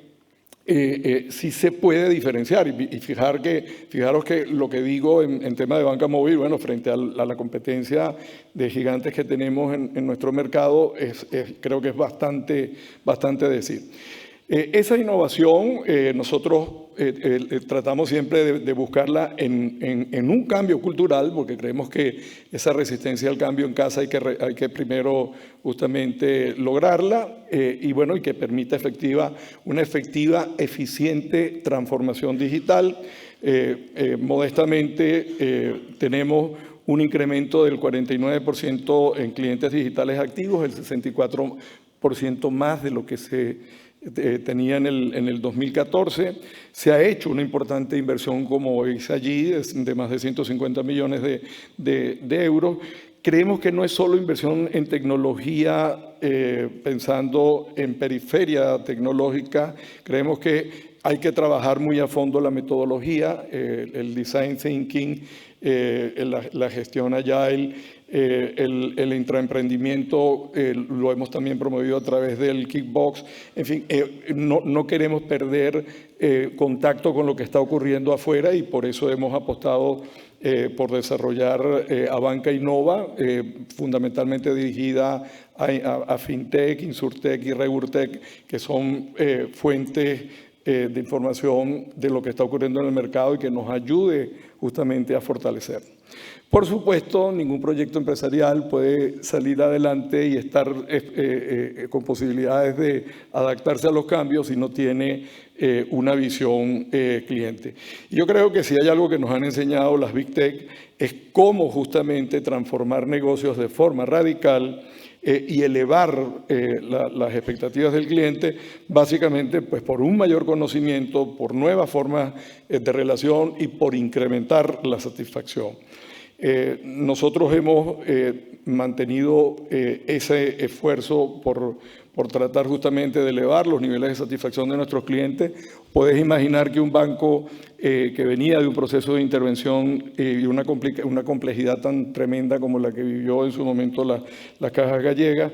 sí se puede diferenciar y fijaros que lo que digo en tema de banca móvil, bueno, frente a la competencia de gigantes que tenemos en nuestro mercado, creo que es bastante decir. Esa innovación nosotros tratamos siempre de buscarla en un cambio cultural, porque creemos que esa resistencia al cambio en casa hay que primero justamente lograrla y que permita una efectiva, eficiente transformación digital. Modestamente tenemos un incremento del 49% en clientes digitales activos, el 64% más de lo que se tenía en el 2014. Se ha hecho una importante inversión, como veis allí, de más de 150 millones de euros. Creemos que no es solo inversión en tecnología, pensando en periferia tecnológica. Creemos que hay que trabajar muy a fondo la metodología, el design thinking, la gestión agile, el intraemprendimiento lo hemos también promovido a través del Kickbox. En fin, no queremos perder contacto con lo que está ocurriendo afuera, y por eso hemos apostado por desarrollar a Banca Innova, fundamentalmente dirigida a FinTech, Insurtech y Regurtech, que son fuentes de información de lo que está ocurriendo en el mercado y que nos ayude justamente a fortalecer. Por supuesto, ningún proyecto empresarial puede salir adelante y estar con posibilidades de adaptarse a los cambios si no tiene una visión cliente. Yo creo que si hay algo que nos han enseñado las Big Tech es cómo justamente transformar negocios de forma radical y elevar las expectativas del cliente, básicamente pues, por un mayor conocimiento, por nuevas formas de relación y por incrementar la satisfacción. Nosotros hemos mantenido ese esfuerzo por tratar justamente de elevar los niveles de satisfacción de nuestros clientes. Puedes imaginar que un banco que venía de un proceso de intervención y una complejidad tan tremenda como la que vivió en su momento las cajas gallegas,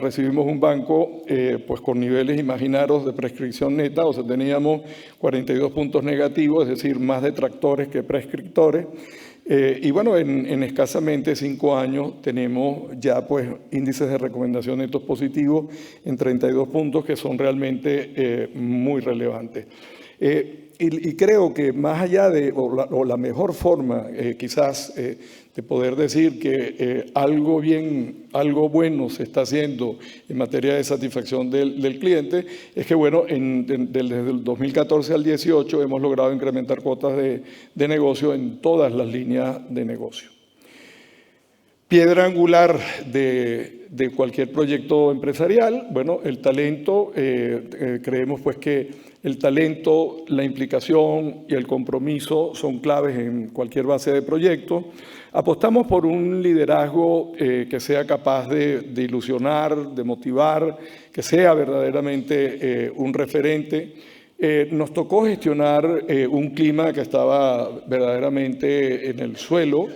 recibimos un banco pues con niveles, imaginaros, de prescripción neta, o sea, teníamos 42 puntos negativos, es decir, más detractores que prescriptores. En escasamente 5 años tenemos ya pues índices de recomendación netos positivos en 32 puntos, que son realmente muy relevantes. Y creo que más allá o la mejor forma quizás de poder decir que algo bueno se está haciendo en materia de satisfacción del cliente, es que desde el 2014 al 2018 hemos logrado incrementar cuotas de negocio en todas las líneas de negocio. Piedra angular de cualquier proyecto empresarial, el talento. Creemos pues que el talento, la implicación y el compromiso son claves en cualquier base de proyecto. Apostamos por un liderazgo que sea capaz de ilusionar, de motivar, que sea verdaderamente un referente. Nos tocó gestionar un clima que estaba verdaderamente en el suelo.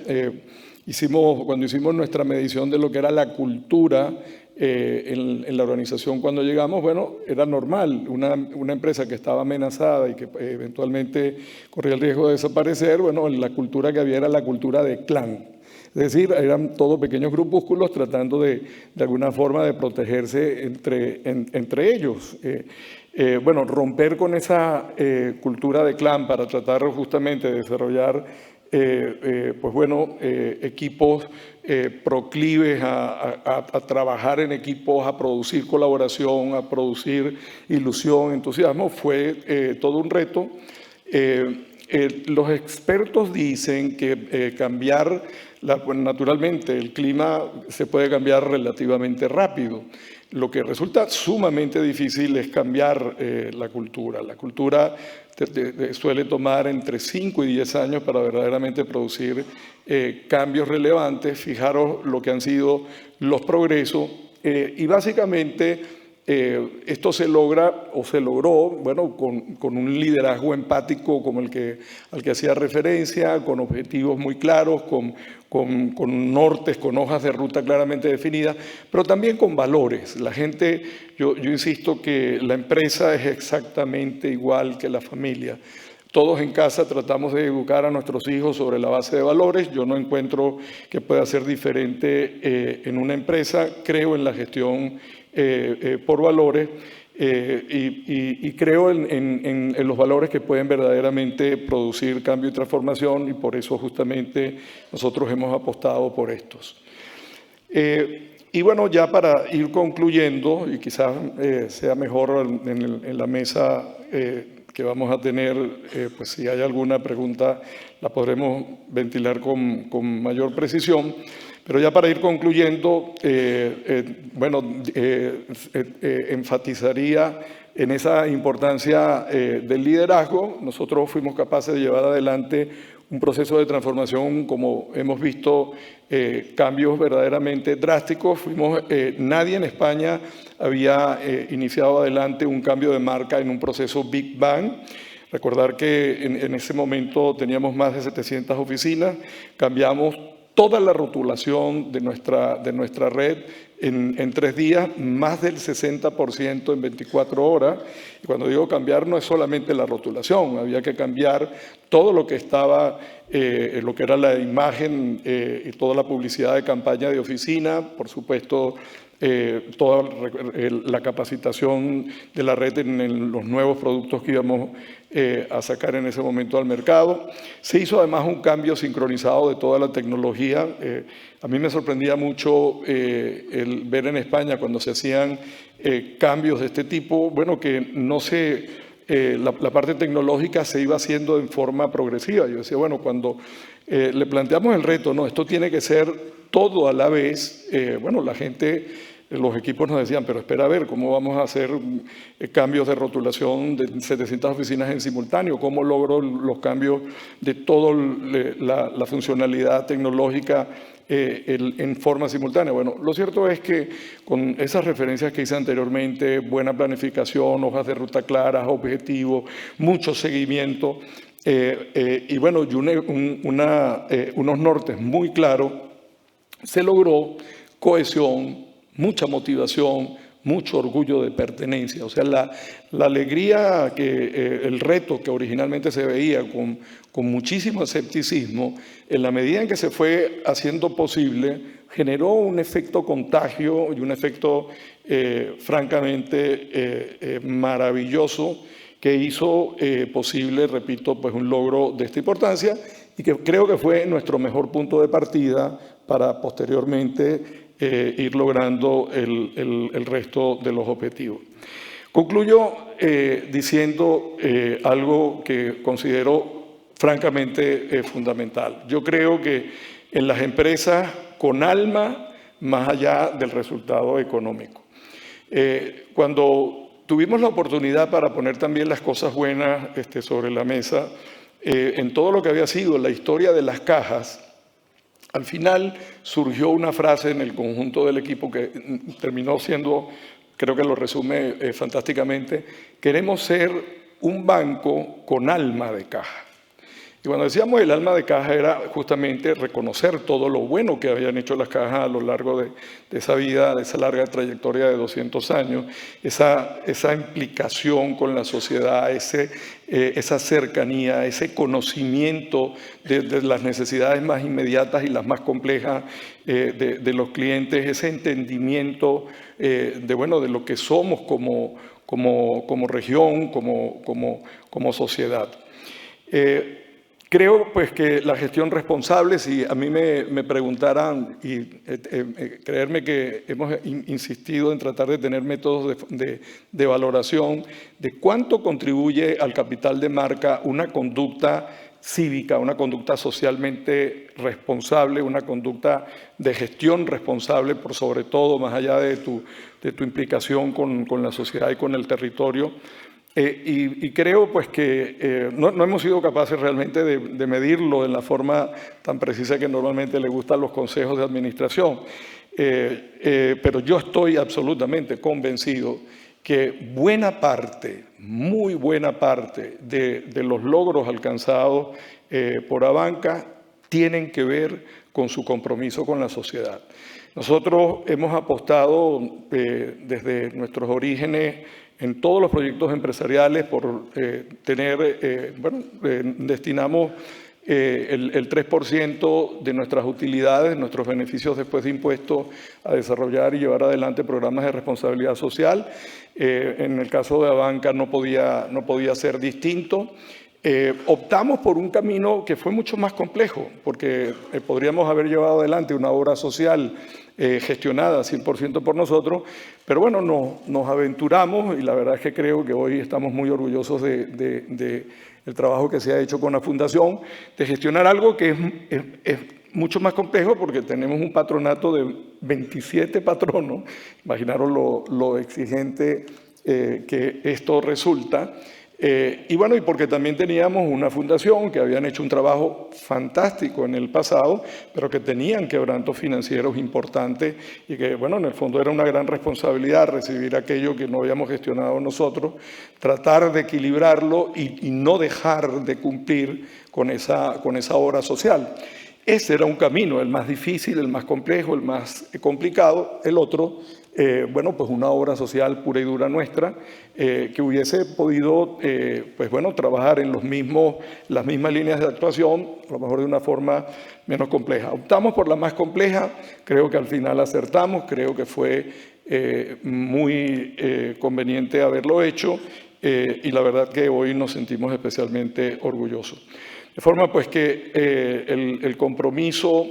Cuando hicimos nuestra medición de lo que era la cultura en la organización cuando llegamos, era normal. Una empresa que estaba amenazada y que eventualmente corría el riesgo de desaparecer, la cultura que había era la cultura de clan. Es decir, eran todos pequeños grupúsculos tratando de alguna forma de protegerse entre ellos. Romper con esa cultura de clan para tratar justamente de desarrollar pues bueno, equipos proclives a trabajar en equipos, a producir colaboración, a producir ilusión, entusiasmo, fue todo un reto. Los expertos dicen que cambiar, naturalmente, el clima se puede cambiar relativamente rápido. Lo que resulta sumamente difícil es cambiar la cultura. La cultura suele tomar entre 5 y 10 años para verdaderamente producir cambios relevantes. Fijaros lo que han sido los progresos y básicamente esto se logra o se logró, bueno, con un liderazgo empático como al que hacía referencia, con objetivos muy claros, con nortes, con hojas de ruta claramente definidas, pero también con valores. La gente, yo insisto que la empresa es exactamente igual que la familia. Todos en casa tratamos de educar a nuestros hijos sobre la base de valores. Yo no encuentro que pueda ser diferente en una empresa. Creo en la gestión por valores y creo en los valores que pueden verdaderamente producir cambio y transformación, y por eso justamente nosotros hemos apostado por estos. Y bueno, ya para ir concluyendo, y quizás sea mejor en la mesa que vamos a tener, pues si hay alguna pregunta la podremos ventilar con mayor precisión. Pero ya para ir concluyendo, enfatizaría en esa importancia del liderazgo. Nosotros fuimos capaces de llevar adelante un proceso de transformación, como hemos visto, cambios verdaderamente drásticos. Nadie en España había iniciado adelante un cambio de marca en un proceso Big Bang. Recordar que en ese momento teníamos más de 700 oficinas, cambiamos toda la rotulación de nuestra red en 3 días, más del 60% en 24 horas. Y cuando digo cambiar, no es solamente la rotulación, había que cambiar todo lo que estaba, lo que era la imagen y toda la publicidad de campaña de oficina, por supuesto, toda la capacitación de la red en los nuevos productos que íbamos a sacar en ese momento al mercado. Se hizo además un cambio sincronizado de toda la tecnología. A mí me sorprendía mucho el ver en España cuando se hacían cambios de este tipo, bueno, que no se... la parte tecnológica se iba haciendo en forma progresiva. Yo decía, bueno, cuando le planteamos el reto, no, esto tiene que ser todo a la vez, bueno, la gente... Los equipos nos decían, pero espera a ver, ¿cómo vamos a hacer cambios de rotulación de 700 oficinas en simultáneo? ¿Cómo logro los cambios de toda la funcionalidad tecnológica en forma simultánea? Bueno, lo cierto es que con esas referencias que hice anteriormente, buena planificación, hojas de ruta claras, objetivos, mucho seguimiento y bueno, unos nortes muy claros, se logró cohesión, mucha motivación, mucho orgullo de pertenencia. O sea, la alegría, el reto que originalmente se veía con muchísimo escepticismo, en la medida en que se fue haciendo posible, generó un efecto contagio y un efecto francamente maravilloso que hizo posible, repito, pues un logro de esta importancia y que creo que fue nuestro mejor punto de partida para posteriormente ir logrando el resto de los objetivos. Concluyo diciendo algo que considero francamente fundamental. Yo creo que en las empresas con alma, más allá del resultado económico. Cuando tuvimos la oportunidad para poner también las cosas buenas sobre la mesa, en todo lo que había sido la historia de las cajas, al final surgió una frase en el conjunto del equipo que terminó siendo, creo que lo resume fantásticamente: queremos ser un banco con alma de caja. Y cuando decíamos el alma de caja era justamente reconocer todo lo bueno que habían hecho las cajas a lo largo de esa vida, de esa larga trayectoria de 200 años, esa implicación con la sociedad, esa cercanía, ese conocimiento de las necesidades más inmediatas y las más complejas de los clientes, ese entendimiento de lo que somos como región, como sociedad. Creo pues que la gestión responsable, si a mí me preguntaran, y creerme que hemos insistido en tratar de tener métodos de valoración de cuánto contribuye al capital de marca una conducta cívica, una conducta socialmente responsable, una conducta de gestión responsable, por sobre todo, más allá de tu implicación con la sociedad y con el territorio. Y creo pues que no hemos sido capaces realmente de medirlo en la forma tan precisa que normalmente le gustan los consejos de administración. Pero yo estoy absolutamente convencido que buena parte, muy buena parte de los logros alcanzados por Abanca tienen que ver con su compromiso con la sociedad. Nosotros hemos apostado desde nuestros orígenes en todos los proyectos empresariales por destinamos el 3% de nuestras utilidades, nuestros beneficios después de impuestos, a desarrollar y llevar adelante programas de responsabilidad social. En el caso de Abanca no podía ser distinto. Optamos por un camino que fue mucho más complejo, porque podríamos haber llevado adelante una obra social gestionada 100% por nosotros, pero bueno, nos aventuramos y la verdad es que creo que hoy estamos muy orgullosos del trabajo que se ha hecho con la Fundación, de gestionar algo que es mucho más complejo porque tenemos un patronato de 27 patronos, imaginaros lo exigente que esto resulta. Y bueno, y porque también teníamos una fundación que habían hecho un trabajo fantástico en el pasado, pero que tenían quebrantos financieros importantes y que, bueno, en el fondo era una gran responsabilidad recibir aquello que no habíamos gestionado nosotros, tratar de equilibrarlo y no dejar de cumplir con esa obra social. Ese era un camino, el más difícil, el más complejo, el más complicado. El otro, bueno, pues una obra social pura y dura nuestra, que hubiese podido, pues bueno, trabajar en las mismas líneas de actuación, a lo mejor de una forma menos compleja. Optamos por la más compleja, creo que al final acertamos, creo que fue muy conveniente haberlo hecho y la verdad que hoy nos sentimos especialmente orgullosos. De forma pues que el compromiso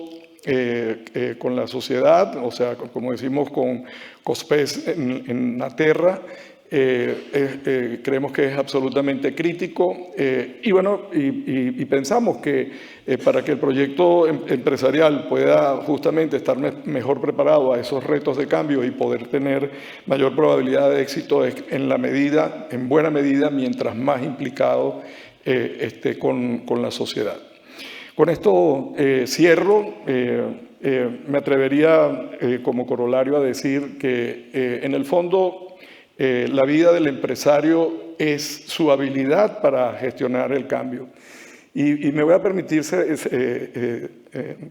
con la sociedad, o sea, como decimos con COSPES en Naterra, creemos que es absolutamente crítico y bueno, y pensamos que para que el proyecto empresarial pueda justamente estar mejor preparado a esos retos de cambio y poder tener mayor probabilidad de éxito es en buena medida, mientras más implicado esté con la sociedad. Con esto cierro. Me atrevería como corolario a decir que en el fondo la vida del empresario es su habilidad para gestionar el cambio. Y me voy a permitir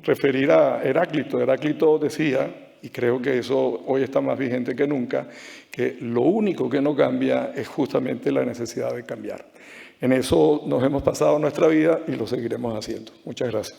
referir a Heráclito. Heráclito decía, y creo que eso hoy está más vigente que nunca, que lo único que no cambia es justamente la necesidad de cambiar. En eso nos hemos pasado nuestra vida y lo seguiremos haciendo. Muchas gracias.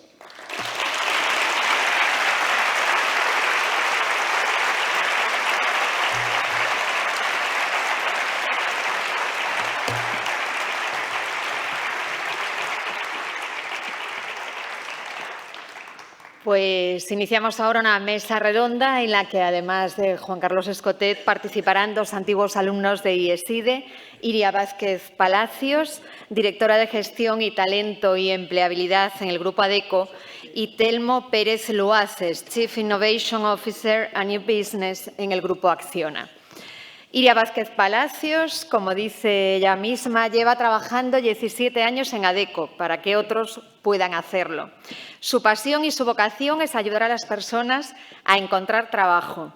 Pues iniciamos ahora una mesa redonda en la que, además de Juan Carlos Escotet, participarán dos antiguos alumnos de IESIDE, Iria Vázquez Palacios, directora de Gestión y Talento y Empleabilidad en el Grupo ADECO, y Telmo Pérez Luaces, Chief Innovation Officer and New Business en el Grupo Acciona. Iria Vázquez Palacios, como dice ella misma, lleva trabajando 17 años en ADECO para que otros puedan hacerlo. Su pasión y su vocación es ayudar a las personas a encontrar trabajo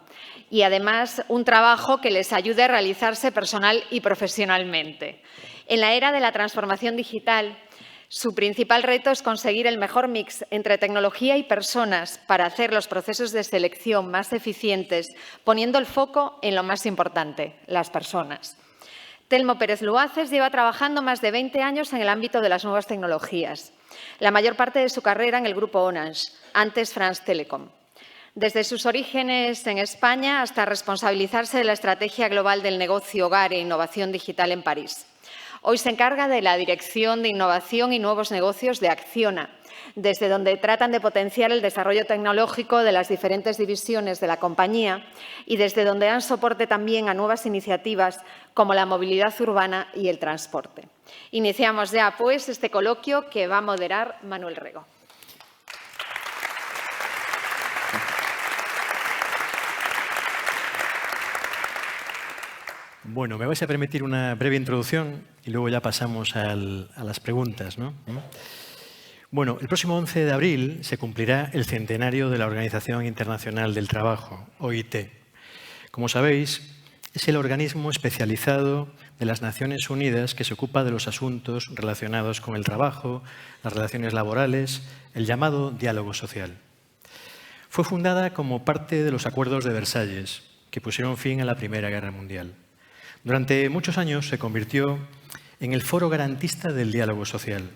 y, además, un trabajo que les ayude a realizarse personal y profesionalmente. En la era de la transformación digital, su principal reto es conseguir el mejor mix entre tecnología y personas para hacer los procesos de selección más eficientes, poniendo el foco en lo más importante, las personas. Telmo Pérez Luaces lleva trabajando más de 20 años en el ámbito de las nuevas tecnologías, la mayor parte de su carrera en el Grupo Orange, antes France Telecom. Desde sus orígenes en España hasta responsabilizarse de la estrategia global del negocio hogar e innovación digital en París. Hoy se encarga de la Dirección de Innovación y Nuevos Negocios de Acciona, desde donde tratan de potenciar el desarrollo tecnológico de las diferentes divisiones de la compañía y desde donde dan soporte también a nuevas iniciativas como la movilidad urbana y el transporte. Iniciamos ya, pues, este coloquio que va a moderar Manuel Rego. Bueno, me vais a permitir una breve introducción y luego ya pasamos a las preguntas, ¿no? Bueno, el próximo 11 de abril se cumplirá el centenario de la Organización Internacional del Trabajo, OIT. Como sabéis, es el organismo especializado de las Naciones Unidas que se ocupa de los asuntos relacionados con el trabajo, las relaciones laborales, el llamado diálogo social. Fue fundada como parte de los Acuerdos de Versalles, que pusieron fin a la Primera Guerra Mundial. Durante muchos años se convirtió en el foro garantista del diálogo social.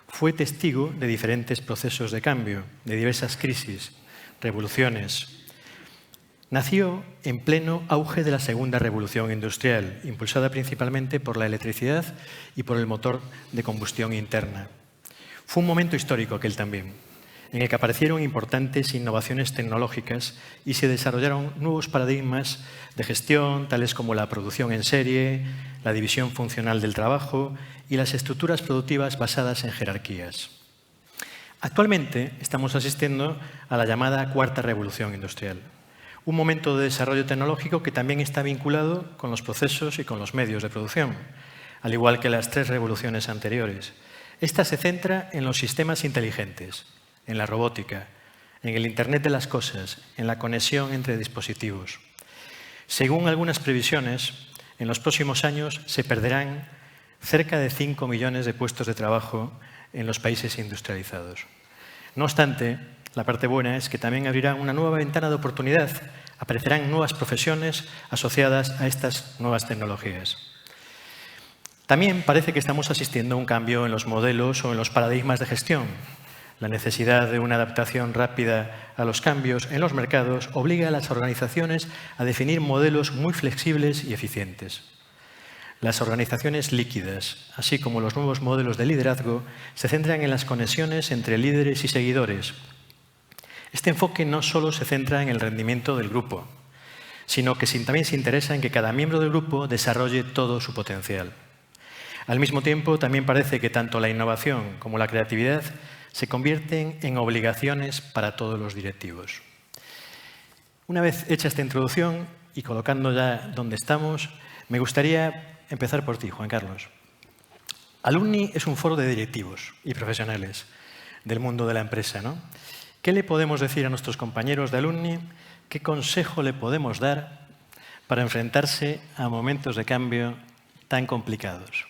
Fue testigo de diferentes procesos de cambio, de diversas crisis, revoluciones. Nació en pleno auge de la Segunda Revolución Industrial, impulsada principalmente por la electricidad y por el motor de combustión interna. Fue un momento histórico aquel también, en el que aparecieron importantes innovaciones tecnológicas y se desarrollaron nuevos paradigmas de gestión, tales como la producción en serie, la división funcional del trabajo y las estructuras productivas basadas en jerarquías. Actualmente estamos asistiendo a la llamada Cuarta Revolución Industrial, un momento de desarrollo tecnológico que también está vinculado con los procesos y con los medios de producción, al igual que las 3 revoluciones anteriores. Esta se centra en los sistemas inteligentes, en la robótica, en el Internet de las cosas, en la conexión entre dispositivos. Según algunas previsiones, en los próximos años se perderán cerca de 5 millones de puestos de trabajo en los países industrializados. No obstante, la parte buena es que también abrirá una nueva ventana de oportunidad. Aparecerán nuevas profesiones asociadas a estas nuevas tecnologías. También parece que estamos asistiendo a un cambio en los modelos o en los paradigmas de gestión. La necesidad de una adaptación rápida a los cambios en los mercados obliga a las organizaciones a definir modelos muy flexibles y eficientes. Las organizaciones líquidas, así como los nuevos modelos de liderazgo, se centran en las conexiones entre líderes y seguidores. Este enfoque no solo se centra en el rendimiento del grupo, sino que también se interesa en que cada miembro del grupo desarrolle todo su potencial. Al mismo tiempo, también parece que tanto la innovación como la creatividad se convierten en obligaciones para todos los directivos. Una vez hecha esta introducción y colocando ya donde estamos, me gustaría empezar por ti, Juan Carlos. Alumni es un foro de directivos y profesionales del mundo de la empresa, ¿no? ¿Qué le podemos decir a nuestros compañeros de Alumni? ¿Qué consejo le podemos dar para enfrentarse a momentos de cambio tan complicados?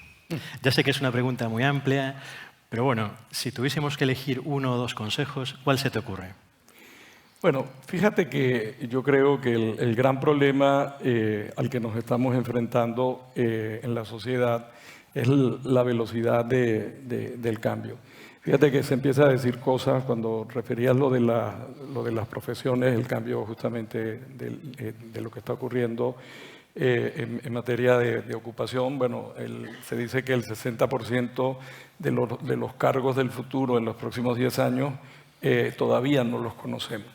Ya sé que es una pregunta muy amplia, pero bueno, si tuviésemos que elegir 1 o 2 consejos, ¿cuál se te ocurre? Bueno, fíjate que yo creo que el gran problema al que nos estamos enfrentando en la sociedad es la velocidad del cambio. Fíjate que se empieza a decir cosas cuando referías lo de las profesiones, el cambio justamente de lo que está ocurriendo en materia de ocupación. Bueno, se dice que el 60% de los cargos del futuro en los próximos 10 años todavía no los conocemos.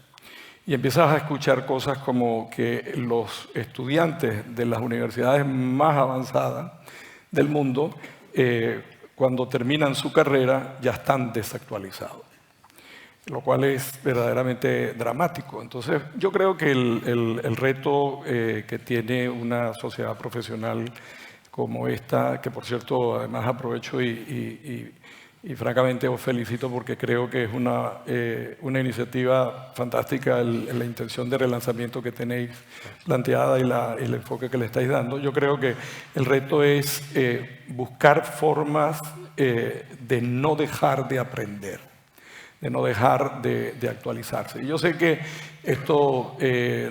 Y empiezas a escuchar cosas como que los estudiantes de las universidades más avanzadas del mundo, cuando terminan su carrera, ya están desactualizados, lo cual es verdaderamente dramático. Entonces, yo creo que el reto que tiene una sociedad profesional como esta, que por cierto, además aprovecho y francamente os felicito porque creo que es una iniciativa fantástica la intención de relanzamiento que tenéis planteada y el enfoque que le estáis dando. Yo creo que el reto es buscar formas de no dejar de aprender, de no dejar de actualizarse. Y yo sé que esto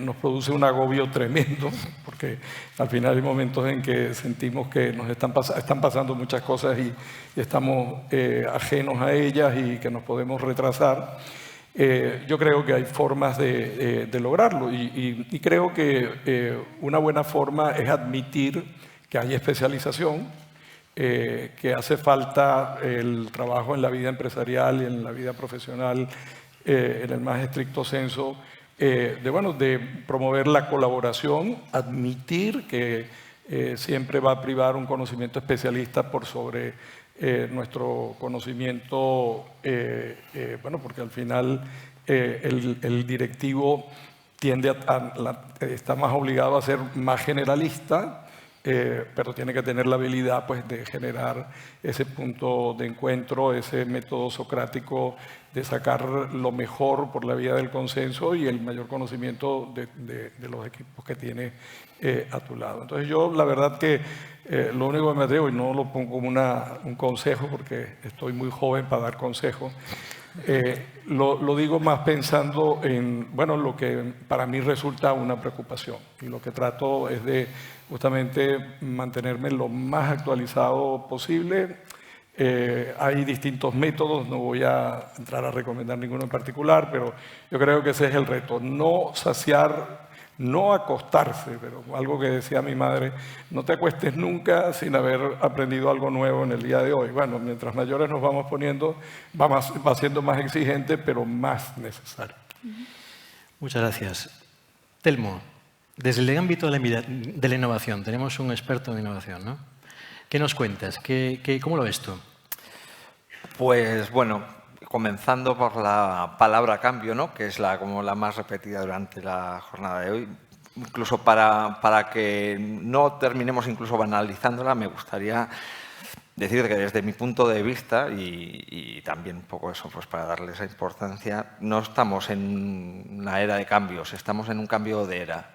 nos produce un agobio tremendo, porque al final hay momentos en que sentimos que nos están pasando muchas cosas y estamos ajenos a ellas y que nos podemos retrasar. Yo creo que hay formas de lograrlo y creo que una buena forma es admitir que hay especialización, que hace falta el trabajo en la vida empresarial y en la vida profesional en el más estricto senso, de promover la colaboración, admitir que siempre va a privar un conocimiento especialista por sobre nuestro conocimiento, porque al final el directivo tiende está más obligado a ser más generalista, pero tiene que tener la habilidad pues, de generar ese punto de encuentro, ese método socrático de sacar lo mejor por la vía del consenso y el mayor conocimiento de los equipos que tiene a tu lado. Entonces yo la verdad que lo único que me atrevo, y no lo pongo como un consejo porque estoy muy joven para dar consejos, lo digo más pensando en lo que para mí resulta una preocupación, y lo que trato es de justamente mantenerme lo más actualizado posible. Hay distintos métodos, no voy a entrar a recomendar ninguno en particular, pero yo creo que ese es el reto, no saciar, no acostarse, pero algo que decía mi madre, no te acuestes nunca sin haber aprendido algo nuevo en el día de hoy. Bueno, mientras mayores nos vamos poniendo, va siendo más exigente, pero más necesario. Muchas gracias. Telmo, desde el ámbito de la innovación, tenemos un experto en innovación, ¿no? ¿Qué nos cuentas? ¿Cómo lo ves tú? Pues bueno, comenzando por la palabra cambio, ¿no? Que es como la más repetida durante la jornada de hoy. Incluso para que no terminemos incluso banalizándola, me gustaría decir que desde mi punto de vista, y también un poco eso, pues para darle esa importancia, no estamos en una era de cambios, estamos en un cambio de era.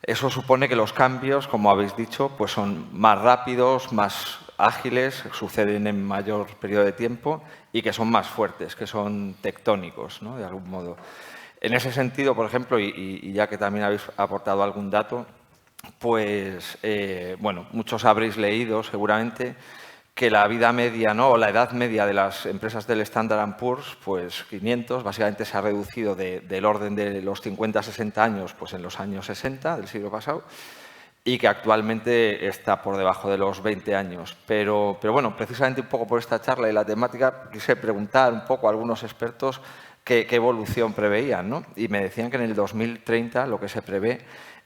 Eso supone que los cambios, como habéis dicho, pues son más rápidos, más ágiles, suceden en mayor periodo de tiempo y que son más fuertes, que son tectónicos, ¿no? De algún modo. En ese sentido, por ejemplo, y ya que también habéis aportado algún dato, pues, muchos habréis leído seguramente que la vida media, ¿no? O la edad media de las empresas del Standard & Poor's, pues 500, básicamente se ha reducido del orden de los 50-60 años, pues en los años 60 del siglo pasado, y que actualmente está por debajo de los 20 años. Pero bueno, precisamente un poco por esta charla y la temática, quise preguntar un poco a algunos expertos qué evolución preveían, ¿no? Y me decían que en el 2030 lo que se prevé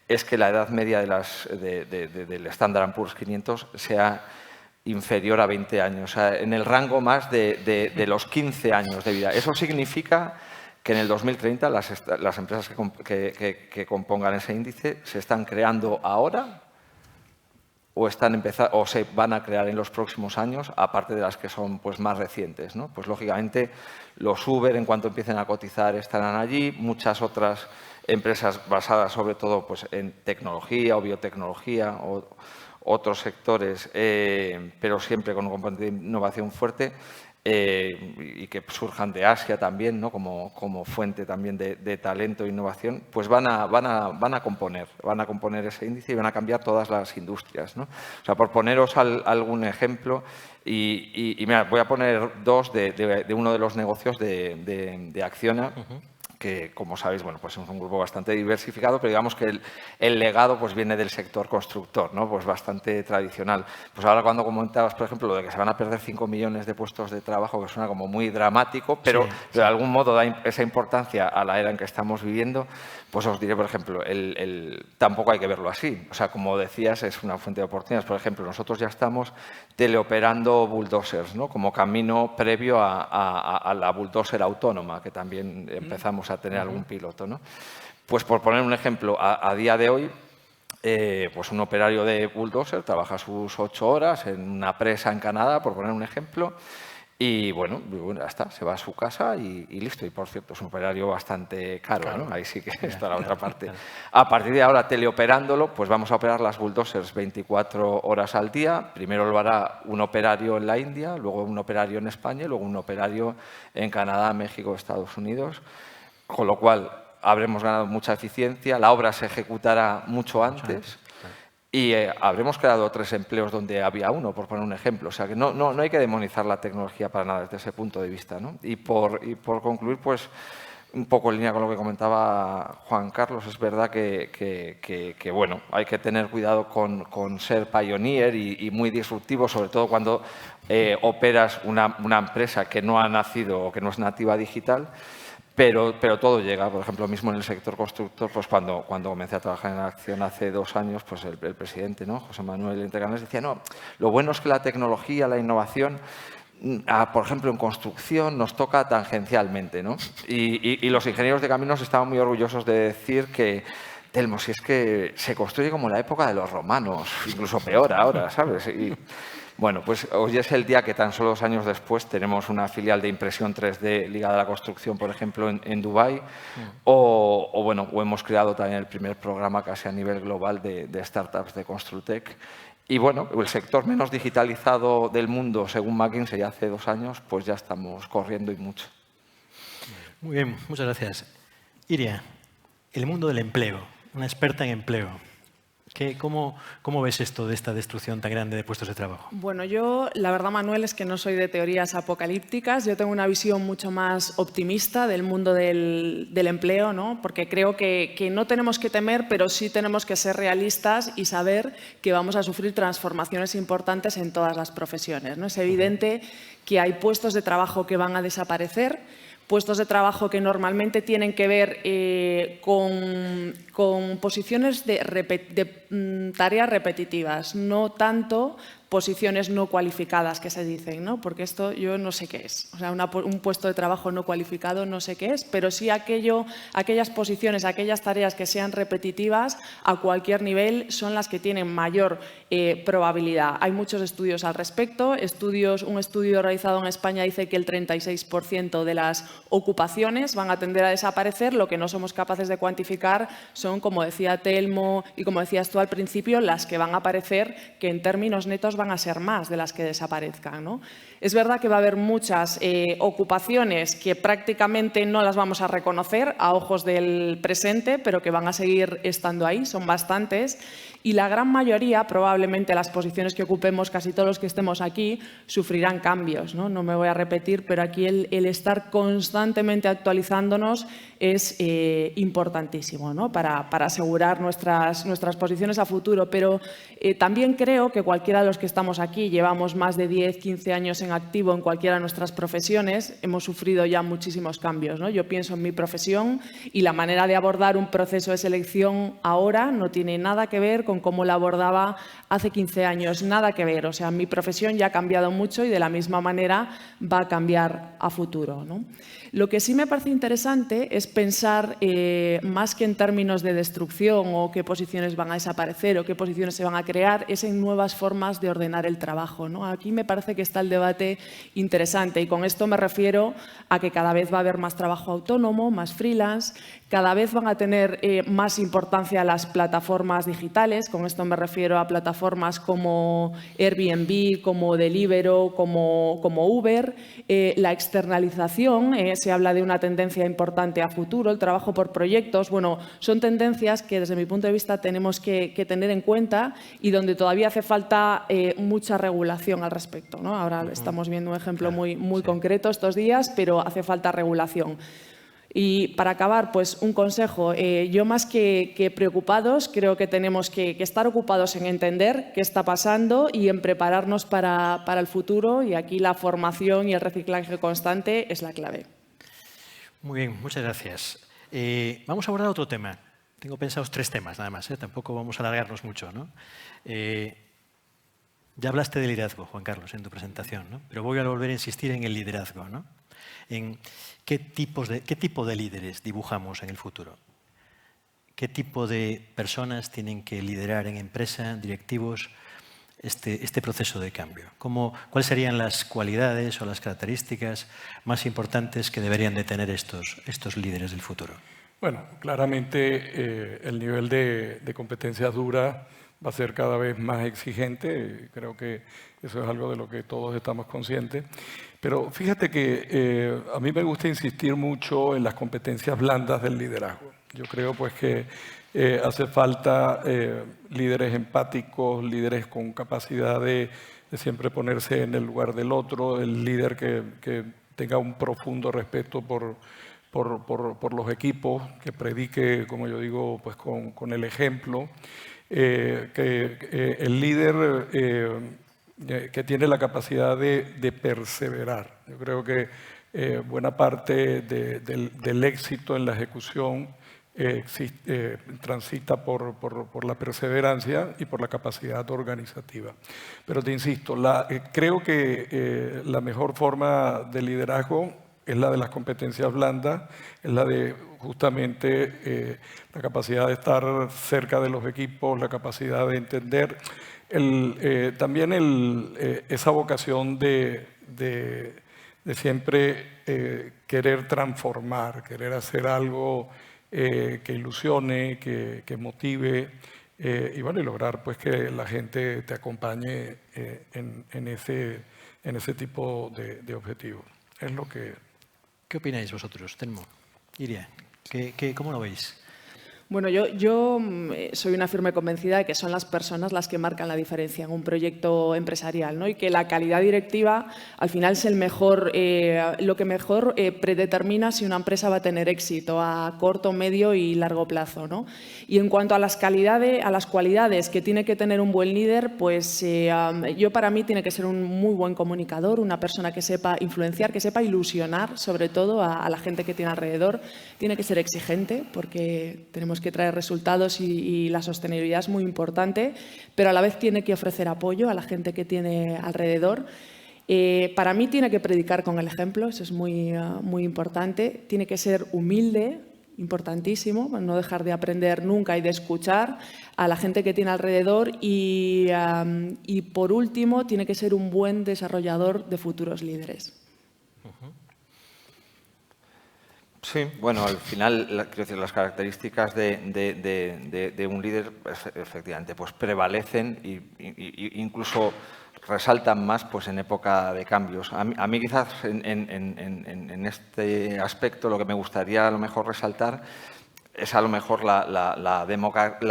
es que la edad media del Standard & Poor's 500 sea inferior a 20 años, o sea, en el rango más de los 15 años de vida. Eso significa que en el 2030 las empresas que compongan ese índice se están creando ahora o se van a crear en los próximos años, aparte de las que son pues, más recientes, ¿no? Pues lógicamente los Uber, en cuanto empiecen a cotizar, estarán allí, muchas otras empresas basadas sobre todo pues, en tecnología o biotecnología o otros sectores, pero siempre con un componente de innovación fuerte, y que surjan de Asia también, ¿no? como fuente también de talento e innovación, pues van a componer ese índice y van a cambiar todas las industrias, ¿no? O sea, por poneros algún ejemplo, y mira, voy a poner dos de uno de los negocios de Acciona, que, como sabéis, bueno, pues es un grupo bastante diversificado, pero digamos que el legado pues, viene del sector constructor, ¿no? Pues bastante tradicional. Pues ahora cuando comentabas, por ejemplo, lo de que se van a perder 5 millones de puestos de trabajo, que suena como muy dramático, pero de algún modo da esa importancia a la era en que estamos viviendo, pues os diré, por ejemplo, tampoco hay que verlo así. O sea, como decías, es una fuente de oportunidades. Por ejemplo, nosotros ya estamos teleoperando bulldozers, ¿no? Como camino previo a la bulldozer autónoma, que también empezamos a tener algún piloto, ¿no? Pues por poner un ejemplo, a día de hoy, pues un operario de bulldozer trabaja sus 8 horas en una presa en Canadá, por poner un ejemplo, y bueno, ya está, se va a su casa y listo. Y por cierto, es un operario bastante caro, ¿no? Ahí sí que está la otra parte. A partir de ahora, teleoperándolo, pues vamos a operar las bulldozers 24 horas al día. Primero lo hará un operario en la India, luego un operario en España y luego un operario en Canadá, México, Estados Unidos. Con lo cual, habremos ganado mucha eficiencia, la obra se ejecutará mucho antes y habremos creado 3 empleos donde había 1, por poner un ejemplo. O sea, que no hay que demonizar la tecnología para nada desde ese punto de vista, ¿no? Y por concluir, pues un poco en línea con lo que comentaba Juan Carlos, es verdad que bueno, hay que tener cuidado con ser pioneer y muy disruptivo, sobre todo cuando operas una empresa que no ha nacido o que no es nativa digital. Pero todo llega, por ejemplo, mismo en el sector constructor, pues cuando comencé a trabajar en Acción hace 2 años, pues el presidente, ¿no? José Manuel Entrecanales, decía, no, lo bueno es que la tecnología, la innovación, por ejemplo, en construcción nos toca tangencialmente, ¿no? Y los ingenieros de caminos estaban muy orgullosos de decir que, Telmo, si es que se construye como en la época de los romanos, incluso peor ahora, ¿sabes? Y, bueno, pues hoy es el día que tan solo 2 años después tenemos una filial de impresión 3D ligada a la construcción, por ejemplo, en Dubái, o hemos creado también el primer programa casi a nivel global de startups de Construtec. Y bueno, el sector menos digitalizado del mundo, según McKinsey, hace 2 años, pues ya estamos corriendo y mucho. Muy bien, muchas gracias. Iria, el mundo del empleo, una experta en empleo. ¿Cómo ves esto de esta destrucción tan grande de puestos de trabajo? Bueno, yo la verdad, Manuel, es que no soy de teorías apocalípticas. Yo tengo una visión mucho más optimista del mundo del empleo, ¿no? Porque creo que no tenemos que temer, pero sí tenemos que ser realistas y saber que vamos a sufrir transformaciones importantes en todas las profesiones, ¿no? Es evidente que hay puestos de trabajo que van a desaparecer, puestos de trabajo que normalmente tienen que ver con posiciones de tareas repetitivas, no tanto posiciones no cualificadas que se dicen, ¿no? Porque esto yo no sé qué es. O sea, un puesto de trabajo no cualificado no sé qué es, pero sí aquellas posiciones, aquellas tareas que sean repetitivas a cualquier nivel son las que tienen mayor probabilidad. Hay muchos estudios al respecto. Un estudio realizado en España dice que el 36% de las ocupaciones van a tender a desaparecer. Lo que no somos capaces de cuantificar son, como decía Telmo y como decías tú al principio, las que van a aparecer, que en términos netos van a ser más de las que desaparezcan, ¿no? Es verdad que va a haber muchas ocupaciones que prácticamente no las vamos a reconocer a ojos del presente, pero que van a seguir estando ahí, son bastantes. Y la gran mayoría, probablemente las posiciones que ocupemos, casi todos los que estemos aquí, sufrirán cambios, ¿no? No me voy a repetir, pero aquí el estar constantemente actualizándonos es importantísimo, ¿no? Para asegurar nuestras posiciones a futuro. Pero también creo que cualquiera de los que estamos aquí llevamos más de 10, 15 años en activo en cualquiera de nuestras profesiones, hemos sufrido ya muchísimos cambios, ¿no? Yo pienso en mi profesión y la manera de abordar un proceso de selección ahora no tiene nada que ver con cómo la abordaba hace 15 años, nada que ver. O sea, mi profesión ya ha cambiado mucho y de la misma manera va a cambiar a futuro, ¿no? Lo que sí me parece interesante es pensar más que en términos de destrucción o qué posiciones van a desaparecer o qué posiciones se van a crear, es en nuevas formas de ordenar el trabajo, ¿no? Aquí me parece que está el debate interesante y con esto me refiero a que cada vez va a haber más trabajo autónomo, más freelance, cada vez van a tener más importancia las plataformas digitales. Con esto me refiero a plataformas como Airbnb, como Deliveroo, como Uber. La externalización, se habla de una tendencia importante a futuro, el trabajo por proyectos. Bueno, son tendencias que desde mi punto de vista tenemos que tener en cuenta y donde todavía hace falta mucha regulación al respecto, ¿no? Ahora estamos viendo un ejemplo muy concreto estos días, pero hace falta regulación. Y para acabar, pues un consejo. Yo más que preocupados, creo que tenemos que estar ocupados en entender qué está pasando y en prepararnos para el futuro. Y aquí la formación y el reciclaje constante es la clave. Muy bien, muchas gracias. Vamos a abordar otro tema. Tengo pensados 3 temas nada más, tampoco vamos a alargarnos mucho, ¿no? Ya hablaste de liderazgo, Juan Carlos, en tu presentación, ¿no? Pero voy a volver a insistir en el liderazgo, ¿no? En qué tipo de líderes dibujamos en el futuro. ¿Qué tipo de personas tienen que liderar en empresa, directivos, este proceso de cambio? ¿Cuáles serían las cualidades o las características más importantes que deberían de tener estos líderes del futuro? Bueno, claramente el nivel de competencias duras va a ser cada vez más exigente. Creo que eso es algo de lo que todos estamos conscientes. Pero fíjate que a mí me gusta insistir mucho en las competencias blandas del liderazgo. Yo creo pues que hace falta líderes empáticos, líderes con capacidad de siempre ponerse en el lugar del otro, el líder que tenga un profundo respeto por por los equipos, que predique, como yo digo, pues con el ejemplo, el líder que tiene la capacidad de perseverar. Yo creo que buena parte del éxito en la ejecución transita por la perseverancia y por la capacidad organizativa. Pero te insisto, creo que la mejor forma de liderazgo es la de las competencias blandas, es la de justamente la capacidad de estar cerca de los equipos, la capacidad de entender, también esa vocación de siempre querer transformar, querer hacer algo que ilusione, que motive y bueno, y lograr pues que la gente te acompañe en ese tipo de objetivos. Es lo que... ¿Qué opináis vosotros, Telmo? Iria, ¿cómo lo veis? Bueno, yo soy una firme convencida de que son las personas las que marcan la diferencia en un proyecto empresarial, ¿no? Y que la calidad directiva al final es lo que mejor predetermina si una empresa va a tener éxito a corto, medio y largo plazo, ¿no? Y en cuanto a las cualidades que tiene que tener un buen líder, pues para mí tiene que ser un muy buen comunicador, una persona que sepa influenciar, que sepa ilusionar sobre todo a la gente que tiene alrededor. Tiene que ser exigente porque tenemos que traer resultados y la sostenibilidad es muy importante, pero a la vez tiene que ofrecer apoyo a la gente que tiene alrededor. Para mí tiene que predicar con el ejemplo, eso es muy importante. Tiene que ser humilde, importantísimo, no dejar de aprender nunca y de escuchar a la gente que tiene alrededor. Y por último, tiene que ser un buen desarrollador de futuros líderes. Sí, bueno, al final quiero decir, las características de un líder efectivamente pues prevalecen e incluso resaltan más pues en época de cambios. A mí quizás en este aspecto lo que me gustaría a lo mejor resaltar es a lo mejor la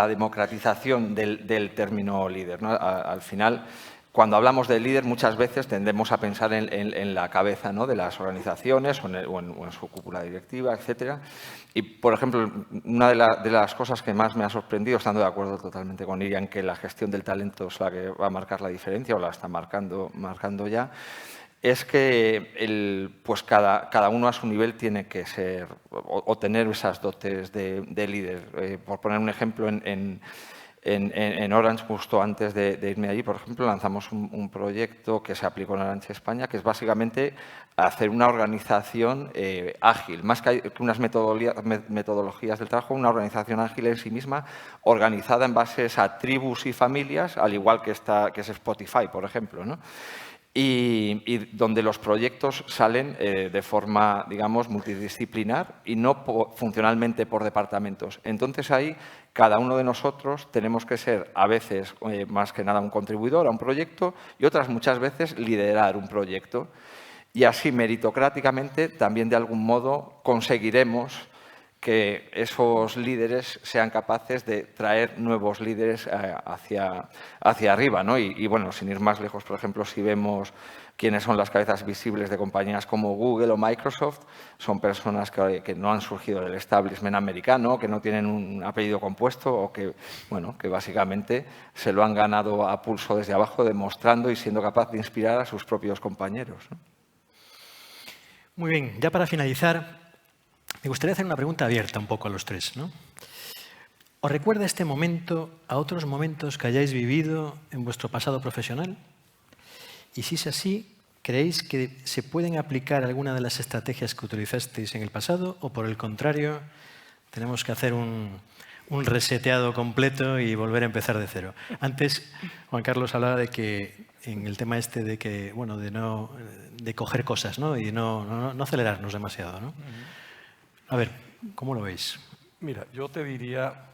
democratización del término líder, ¿no? Al final, cuando hablamos de líder, muchas veces tendemos a pensar en la cabeza, ¿no?, de las organizaciones o en su cúpula directiva, etcétera. Y, por ejemplo, una de las cosas que más me ha sorprendido, estando de acuerdo totalmente con Iria en que la gestión del talento es la que va a marcar la diferencia o la está marcando ya, es que pues cada uno a su nivel tiene que ser o tener esas dotes de líder. Por poner un ejemplo, en Orange, justo antes de irme allí, por ejemplo, lanzamos un proyecto que se aplicó en Orange España, que es básicamente hacer una organización ágil, más que unas metodologías del trabajo, una organización ágil en sí misma, organizada en base a tribus y familias, al igual que es Spotify, por ejemplo, ¿no? Y donde los proyectos salen de forma, digamos, multidisciplinar y no funcionalmente por departamentos. Entonces ahí cada uno de nosotros tenemos que ser a veces más que nada un contribuidor a un proyecto y otras muchas veces liderar un proyecto. Y así meritocráticamente también de algún modo conseguiremos que esos líderes sean capaces de traer nuevos líderes hacia arriba, ¿no? Y bueno, sin ir más lejos, por ejemplo, si vemos quiénes son las cabezas visibles de compañías como Google o Microsoft, son personas que no han surgido del establishment americano, que no tienen un apellido compuesto o que básicamente se lo han ganado a pulso desde abajo, demostrando y siendo capaz de inspirar a sus propios compañeros, ¿no? Muy bien, ya para finalizar, me gustaría hacer una pregunta abierta un poco a los tres, ¿no? ¿Os recuerda este momento a otros momentos que hayáis vivido en vuestro pasado profesional? Y si es así, ¿creéis que se pueden aplicar alguna de las estrategias que utilizasteis en el pasado o, por el contrario, tenemos que hacer un reseteado completo y volver a empezar de cero? Antes, Juan Carlos hablaba de que en el tema este de que, bueno, de coger cosas, ¿no? Y no acelerarnos demasiado, ¿no? A ver, ¿cómo lo veis? Mira, yo te diría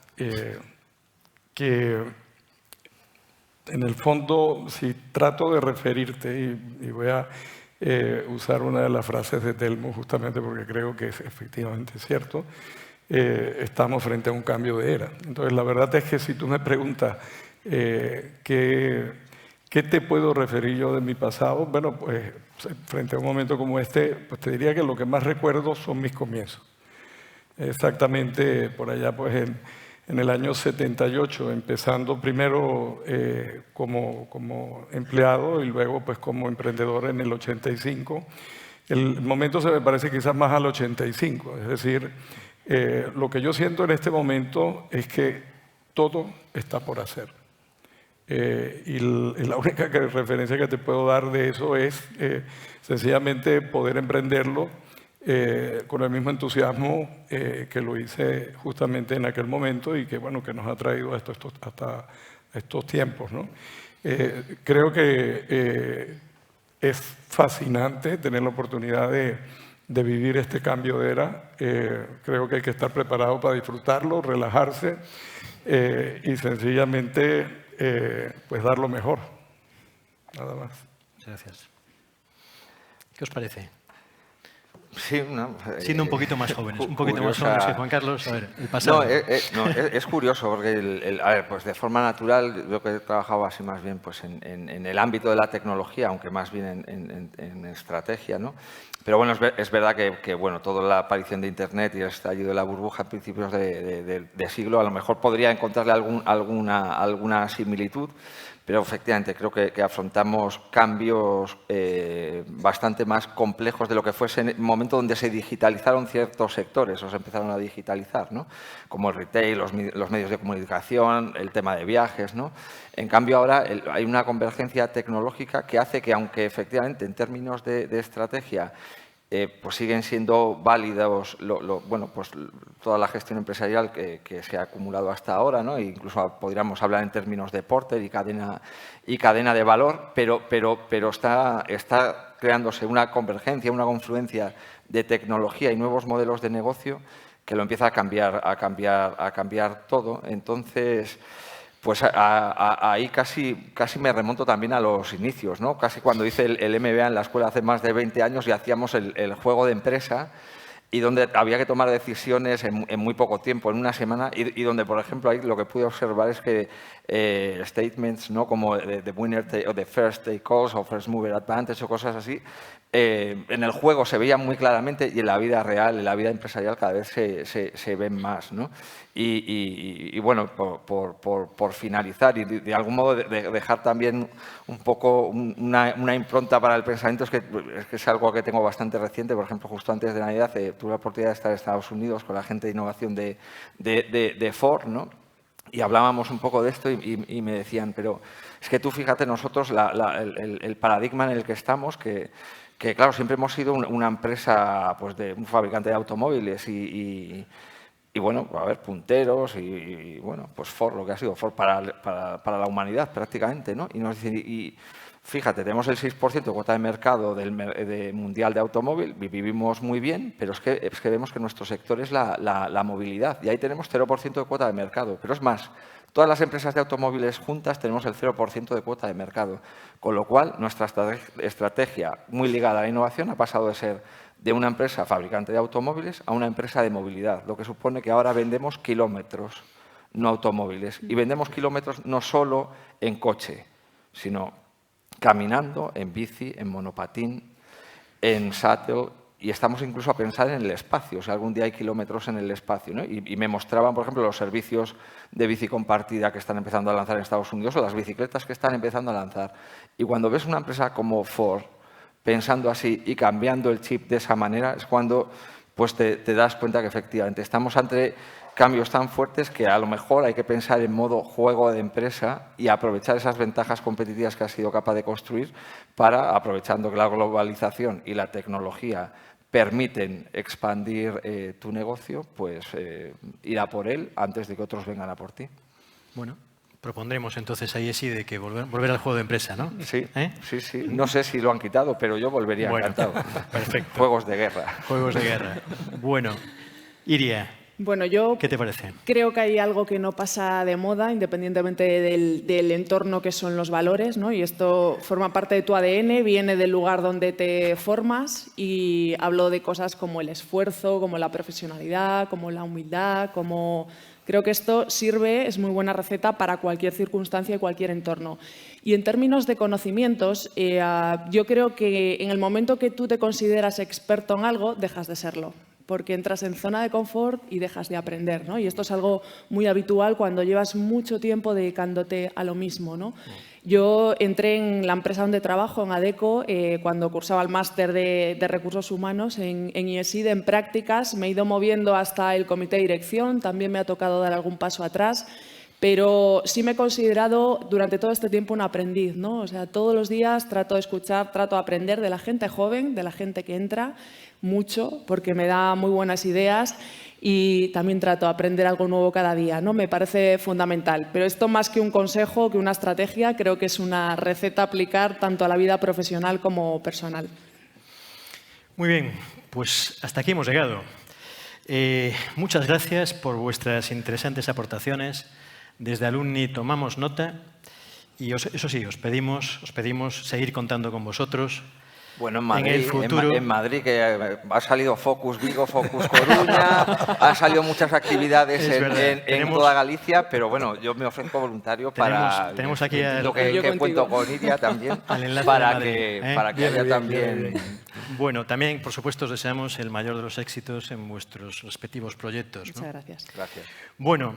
que en el fondo, si trato de referirte, y voy a usar una de las frases de Telmo justamente porque creo que es efectivamente cierto, estamos frente a un cambio de era. Entonces, la verdad es que si tú me preguntas ¿qué te puedo referir yo de mi pasado? Bueno, pues frente a un momento como este, pues te diría que lo que más recuerdo son mis comienzos. exactamente por allá pues en el año 78, empezando primero como empleado y luego pues como emprendedor en el 85. El momento se me parece quizás más al 85, es decir, lo que yo siento en este momento es que todo está por hacer. Y la única referencia que te puedo dar de eso es sencillamente poder emprenderlo con el mismo entusiasmo que lo hice justamente en aquel momento y que, bueno, que nos ha traído hasta estos tiempos, ¿no? Creo que es fascinante tener la oportunidad de vivir este cambio de era. Creo que hay que estar preparado para disfrutarlo, relajarse y sencillamente pues dar lo mejor. Nada más. Gracias. ¿Qué os parece? Sí, no, siendo un poquito más jóvenes, un poquito curiosa. más jóvenes que Juan Carlos, a ver, el pasado. No, es curioso porque, a ver, pues de forma natural, yo que he trabajado así más bien pues en el ámbito de la tecnología, aunque más bien en estrategia, ¿no? Pero bueno, es verdad que bueno, toda la aparición de Internet y el estallido de la burbuja a principios de siglo, a lo mejor podría encontrarle alguna similitud, pero efectivamente creo que afrontamos cambios bastante más complejos de lo que fue ese momento donde se digitalizaron ciertos sectores, o se empezaron a digitalizar, ¿no? Como el retail, los medios de comunicación, el tema de viajes, ¿no? En cambio, ahora hay una convergencia tecnológica que hace que, aunque efectivamente en términos de estrategia pues siguen siendo válidos bueno, pues toda la gestión empresarial que se ha acumulado hasta ahora, ¿no? E incluso podríamos hablar en términos de Porter y cadena de valor, pero está creándose una convergencia, una confluencia de tecnología y nuevos modelos de negocio que lo empieza a cambiar todo. Entonces, pues ahí casi me remonto también a los inicios, ¿no? Casi cuando hice el MBA en la escuela hace más de 20 años y hacíamos el juego de empresa y donde había que tomar decisiones en muy poco tiempo, en una semana, y donde, por ejemplo, ahí lo que pude observar es que statements, ¿no? Como the winner o the first take calls o first mover advantage o cosas así, en el juego se veían muy claramente y en la vida real, en la vida empresarial cada vez se ven más, ¿no? Y bueno, por finalizar y de algún modo dejar también un poco una impronta para el pensamiento, es que es algo que tengo bastante reciente. Por ejemplo, justo antes de Navidad tuve la oportunidad de estar en Estados Unidos con la gente de innovación de Ford, ¿no? Y hablábamos un poco de esto y me decían, pero es que tú fíjate nosotros el paradigma en el que estamos, que claro, siempre hemos sido una empresa pues de un fabricante de automóviles y bueno, a ver, punteros y bueno, pues Ford, lo que ha sido Ford para la humanidad prácticamente, ¿no? Y nos dicen, y fíjate, tenemos el 6% de cuota de mercado del mundial de automóvil, vivimos muy bien, pero es que vemos que nuestro sector es la movilidad y ahí tenemos 0% de cuota de mercado. Pero es más, todas las empresas de automóviles juntas tenemos el 0% de cuota de mercado, con lo cual nuestra estrategia muy ligada a la innovación ha pasado de ser de una empresa fabricante de automóviles a una empresa de movilidad, lo que supone que ahora vendemos kilómetros, no automóviles. Y vendemos kilómetros no solo en coche, sino caminando, en bici, en monopatín, en shuttle, y estamos incluso a pensar en el espacio, o sea, algún día hay kilómetros en el espacio, ¿no? Y me mostraban, por ejemplo, los servicios de bici compartida que están empezando a lanzar en Estados Unidos o las bicicletas que están empezando a lanzar. Y cuando ves una empresa como Ford pensando así y cambiando el chip de esa manera, es cuando pues te das cuenta que efectivamente estamos ante cambios tan fuertes que a lo mejor hay que pensar en modo juego de empresa y aprovechar esas ventajas competitivas que has sido capaz de construir para, aprovechando que la globalización y la tecnología permiten expandir tu negocio, pues ir a por él antes de que otros vengan a por ti. Bueno, propondremos entonces a IESI de que volver al juego de empresa, ¿no? Sí, sí. No sé si lo han quitado, pero yo volvería encantado. Perfecto. Juegos de guerra. Juegos de guerra. Bueno, Iria, bueno, yo ¿qué te parece? Creo que hay algo que no pasa de moda, independientemente del entorno que son los valores, ¿no? Y esto forma parte de tu ADN, viene del lugar donde te formas y hablo de cosas como el esfuerzo, como la profesionalidad, como la humildad, como... Creo que esto sirve, es muy buena receta para cualquier circunstancia y cualquier entorno. Y en términos de conocimientos, yo creo que en el momento que tú te consideras experto en algo, dejas de serlo. porque entras en zona de confort y dejas de aprender, ¿no? Y esto es algo muy habitual cuando llevas mucho tiempo dedicándote a lo mismo, ¿no? Yo entré en la empresa donde trabajo, en ADECO, cuando cursaba el máster de Recursos Humanos en IESIDE, en prácticas. Me he ido moviendo hasta el comité de dirección, también me ha tocado dar algún paso atrás, pero sí me he considerado durante todo este tiempo un aprendiz, ¿no? O sea, todos los días trato de escuchar, trato de aprender de la gente joven, de la gente que entra, mucho, porque me da muy buenas ideas. Y también trato de aprender algo nuevo cada día, ¿no? Me parece fundamental. Pero esto, más que un consejo, que una estrategia, creo que es una receta a aplicar tanto a la vida profesional como personal. Muy bien, pues hasta aquí hemos llegado. Muchas gracias por vuestras interesantes aportaciones. Desde Alumni tomamos nota y eso sí, os pedimos seguir contando con vosotros. Bueno, en Madrid, en el futuro. en Madrid que ha salido Focus Vigo, Focus Coruña, han salido muchas actividades en toda Galicia, pero bueno, yo me ofrezco voluntario para... Tenemos aquí lo que cuento con Iria también, para que haya también... Bueno, también, por supuesto, os deseamos el mayor de los éxitos en vuestros respectivos proyectos, ¿no? Muchas gracias. Gracias. Bueno,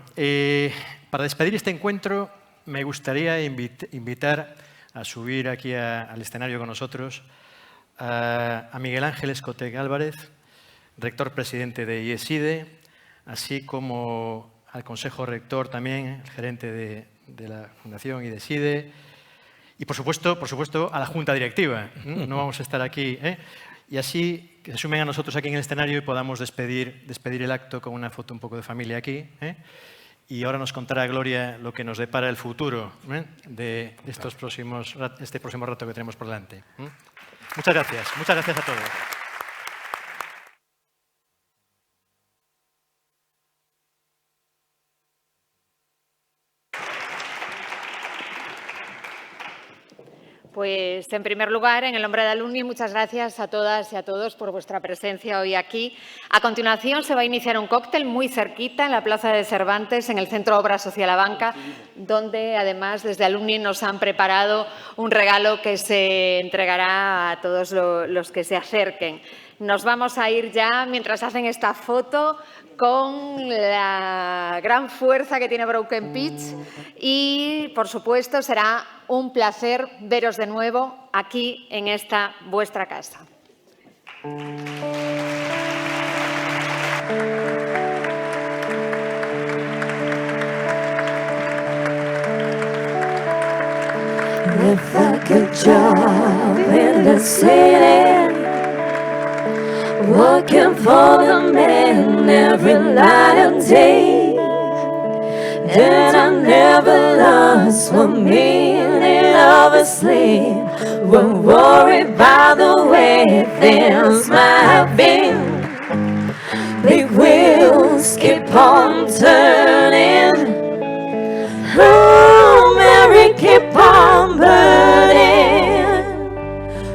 para despedir este encuentro, me gustaría invitar a subir aquí al escenario con nosotros a Miguel Ángel Escotec Álvarez, rector presidente de IESIDE, así como al Consejo Rector también, el gerente de la Fundación IDESIDE, y por supuesto a la Junta Directiva. No vamos a estar aquí, y así que se sumen a nosotros aquí en el escenario y podamos despedir el acto con una foto un poco de familia aquí. Y ahora nos contará Gloria lo que nos depara el futuro de este próximo rato que tenemos por delante. Muchas gracias a todos. Pues, en primer lugar, en el nombre de Alumni, muchas gracias a todas y a todos por vuestra presencia hoy aquí. A continuación, se va a iniciar un cóctel muy cerquita, en la Plaza de Cervantes, en el Centro Obra Social La Banca, donde, además, desde Alumni nos han preparado un regalo que se entregará a todos los que se acerquen. Nos vamos a ir ya, mientras hacen esta foto, con la gran fuerza que tiene Broken Pitch y, por supuesto, será un placer veros de nuevo aquí en esta vuestra casa. If I could job in the city, working for the man every night and day, then I never lost 1 minute of a sleep. Won't worry about the way things might have been. Big wheels keep on turning. Oh, Mary, keep on burning.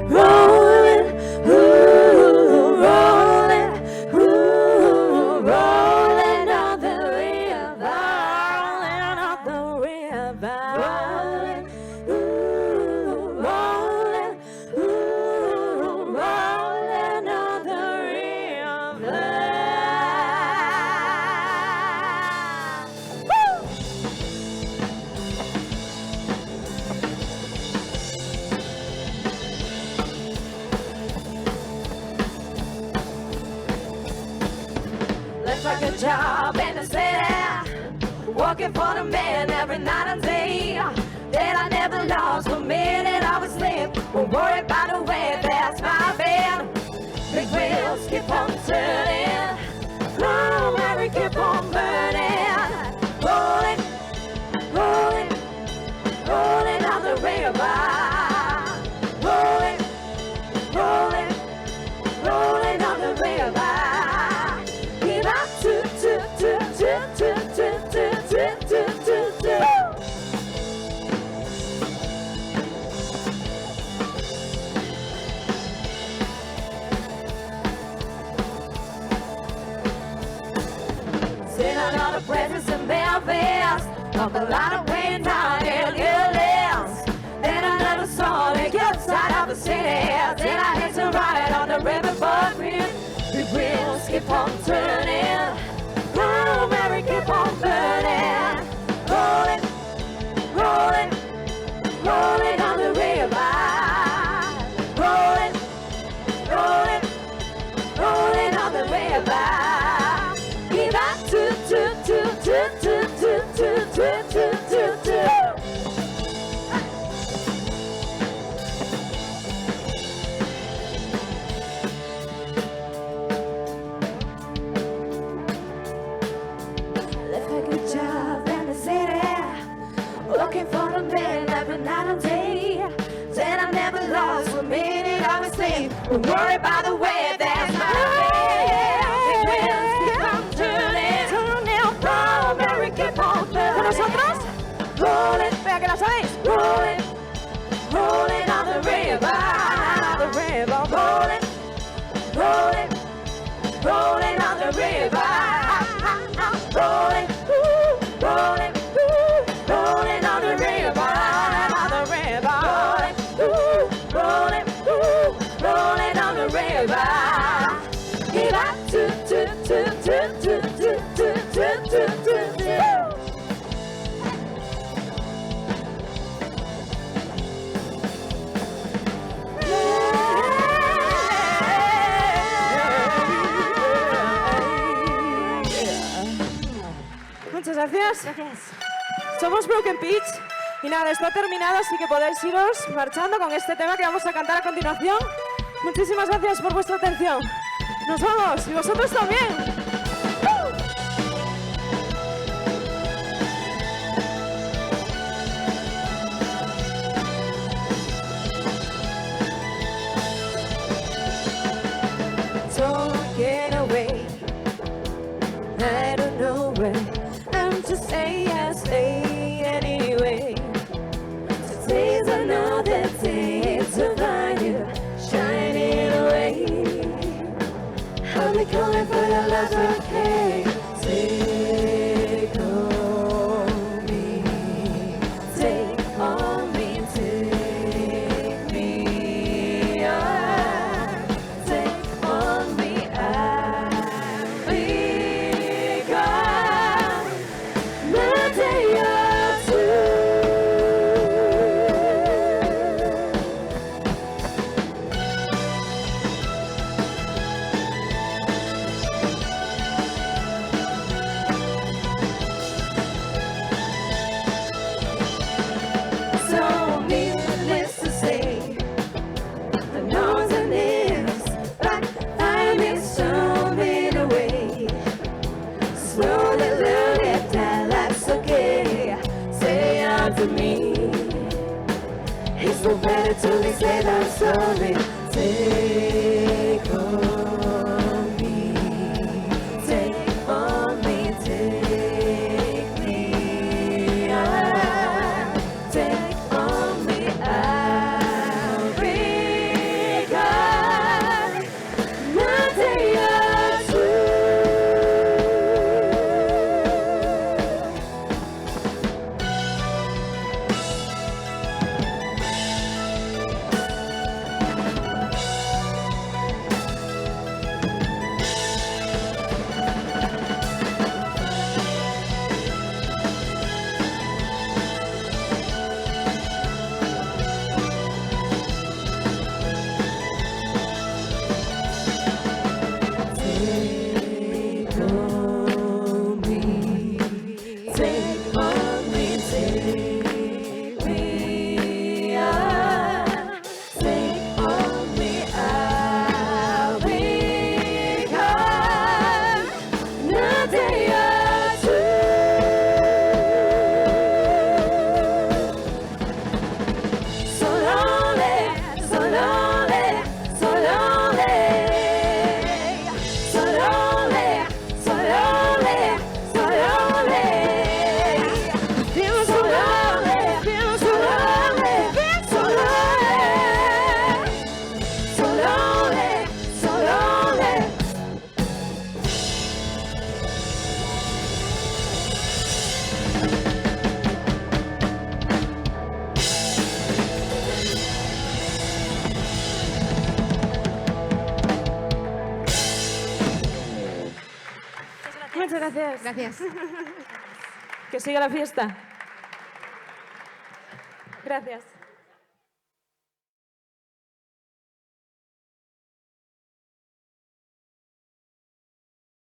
Rolling, ooh, rolling, ooh, rolling on the river, rolling on the river, rolling, ooh, rolling, ooh, rolling on the river. Woo! Let's like a job in the city, working for the man every night and day. Then I never lost 1 minute of a sleep. Won't worry about the way that's my bed. Big wheels keep on turning. Oh, Mary, keep on burning. Rolling, rolling, rolling on the river. Rolling, rolling, rolling on the river. Give up to. Seen a lot of presents in Memphis, talk a lot of rain down in Orleans. Then another song that gets out of the city. Then I hit to ride on the riverboat bridge. Big wheels keep on turning. Oh, Mary, keep on burning. Rolling, rolling, rolling on the river. Rolling, rolling, rolling on the river. Give up to. Left a good job in the city, looking for a man every night and day. Then I never lost a minute of my sleep. Don't worry about the way that's my way. The wheels keep on turning. Oh, Mary, keep on turning. ¿Con nosotros? Rolling, vea que la sabéis. Rolling, rolling on the river. Rolling, rolling, rolling on the river. Rolling, rolling, rolling on the river. Rolling, rolling on the river. Give up to. Muchas gracias. Somos Broken Pitch y nada, está terminado, así que podéis iros marchando con este tema que vamos a cantar a continuación. Muchísimas gracias por vuestra atención. Nos vamos y vosotros también. Talking away, I don't know where. I'm just saying, I stay anyway. Today's another day to find you shining away. I'll be calling for your love, okay? Take on me, take on me, take me on, take on me, I'll be gone. My day or two. So needless to say, the no's and ifs, but I'm zooming away. Slowly learn it that that's okay. Say unto me, it's no better to be said than sorry. Take on me, take on me, take me on, take on me, I'll be gone. My day or two. Muchas gracias. Gracias. Que siga la fiesta. Gracias.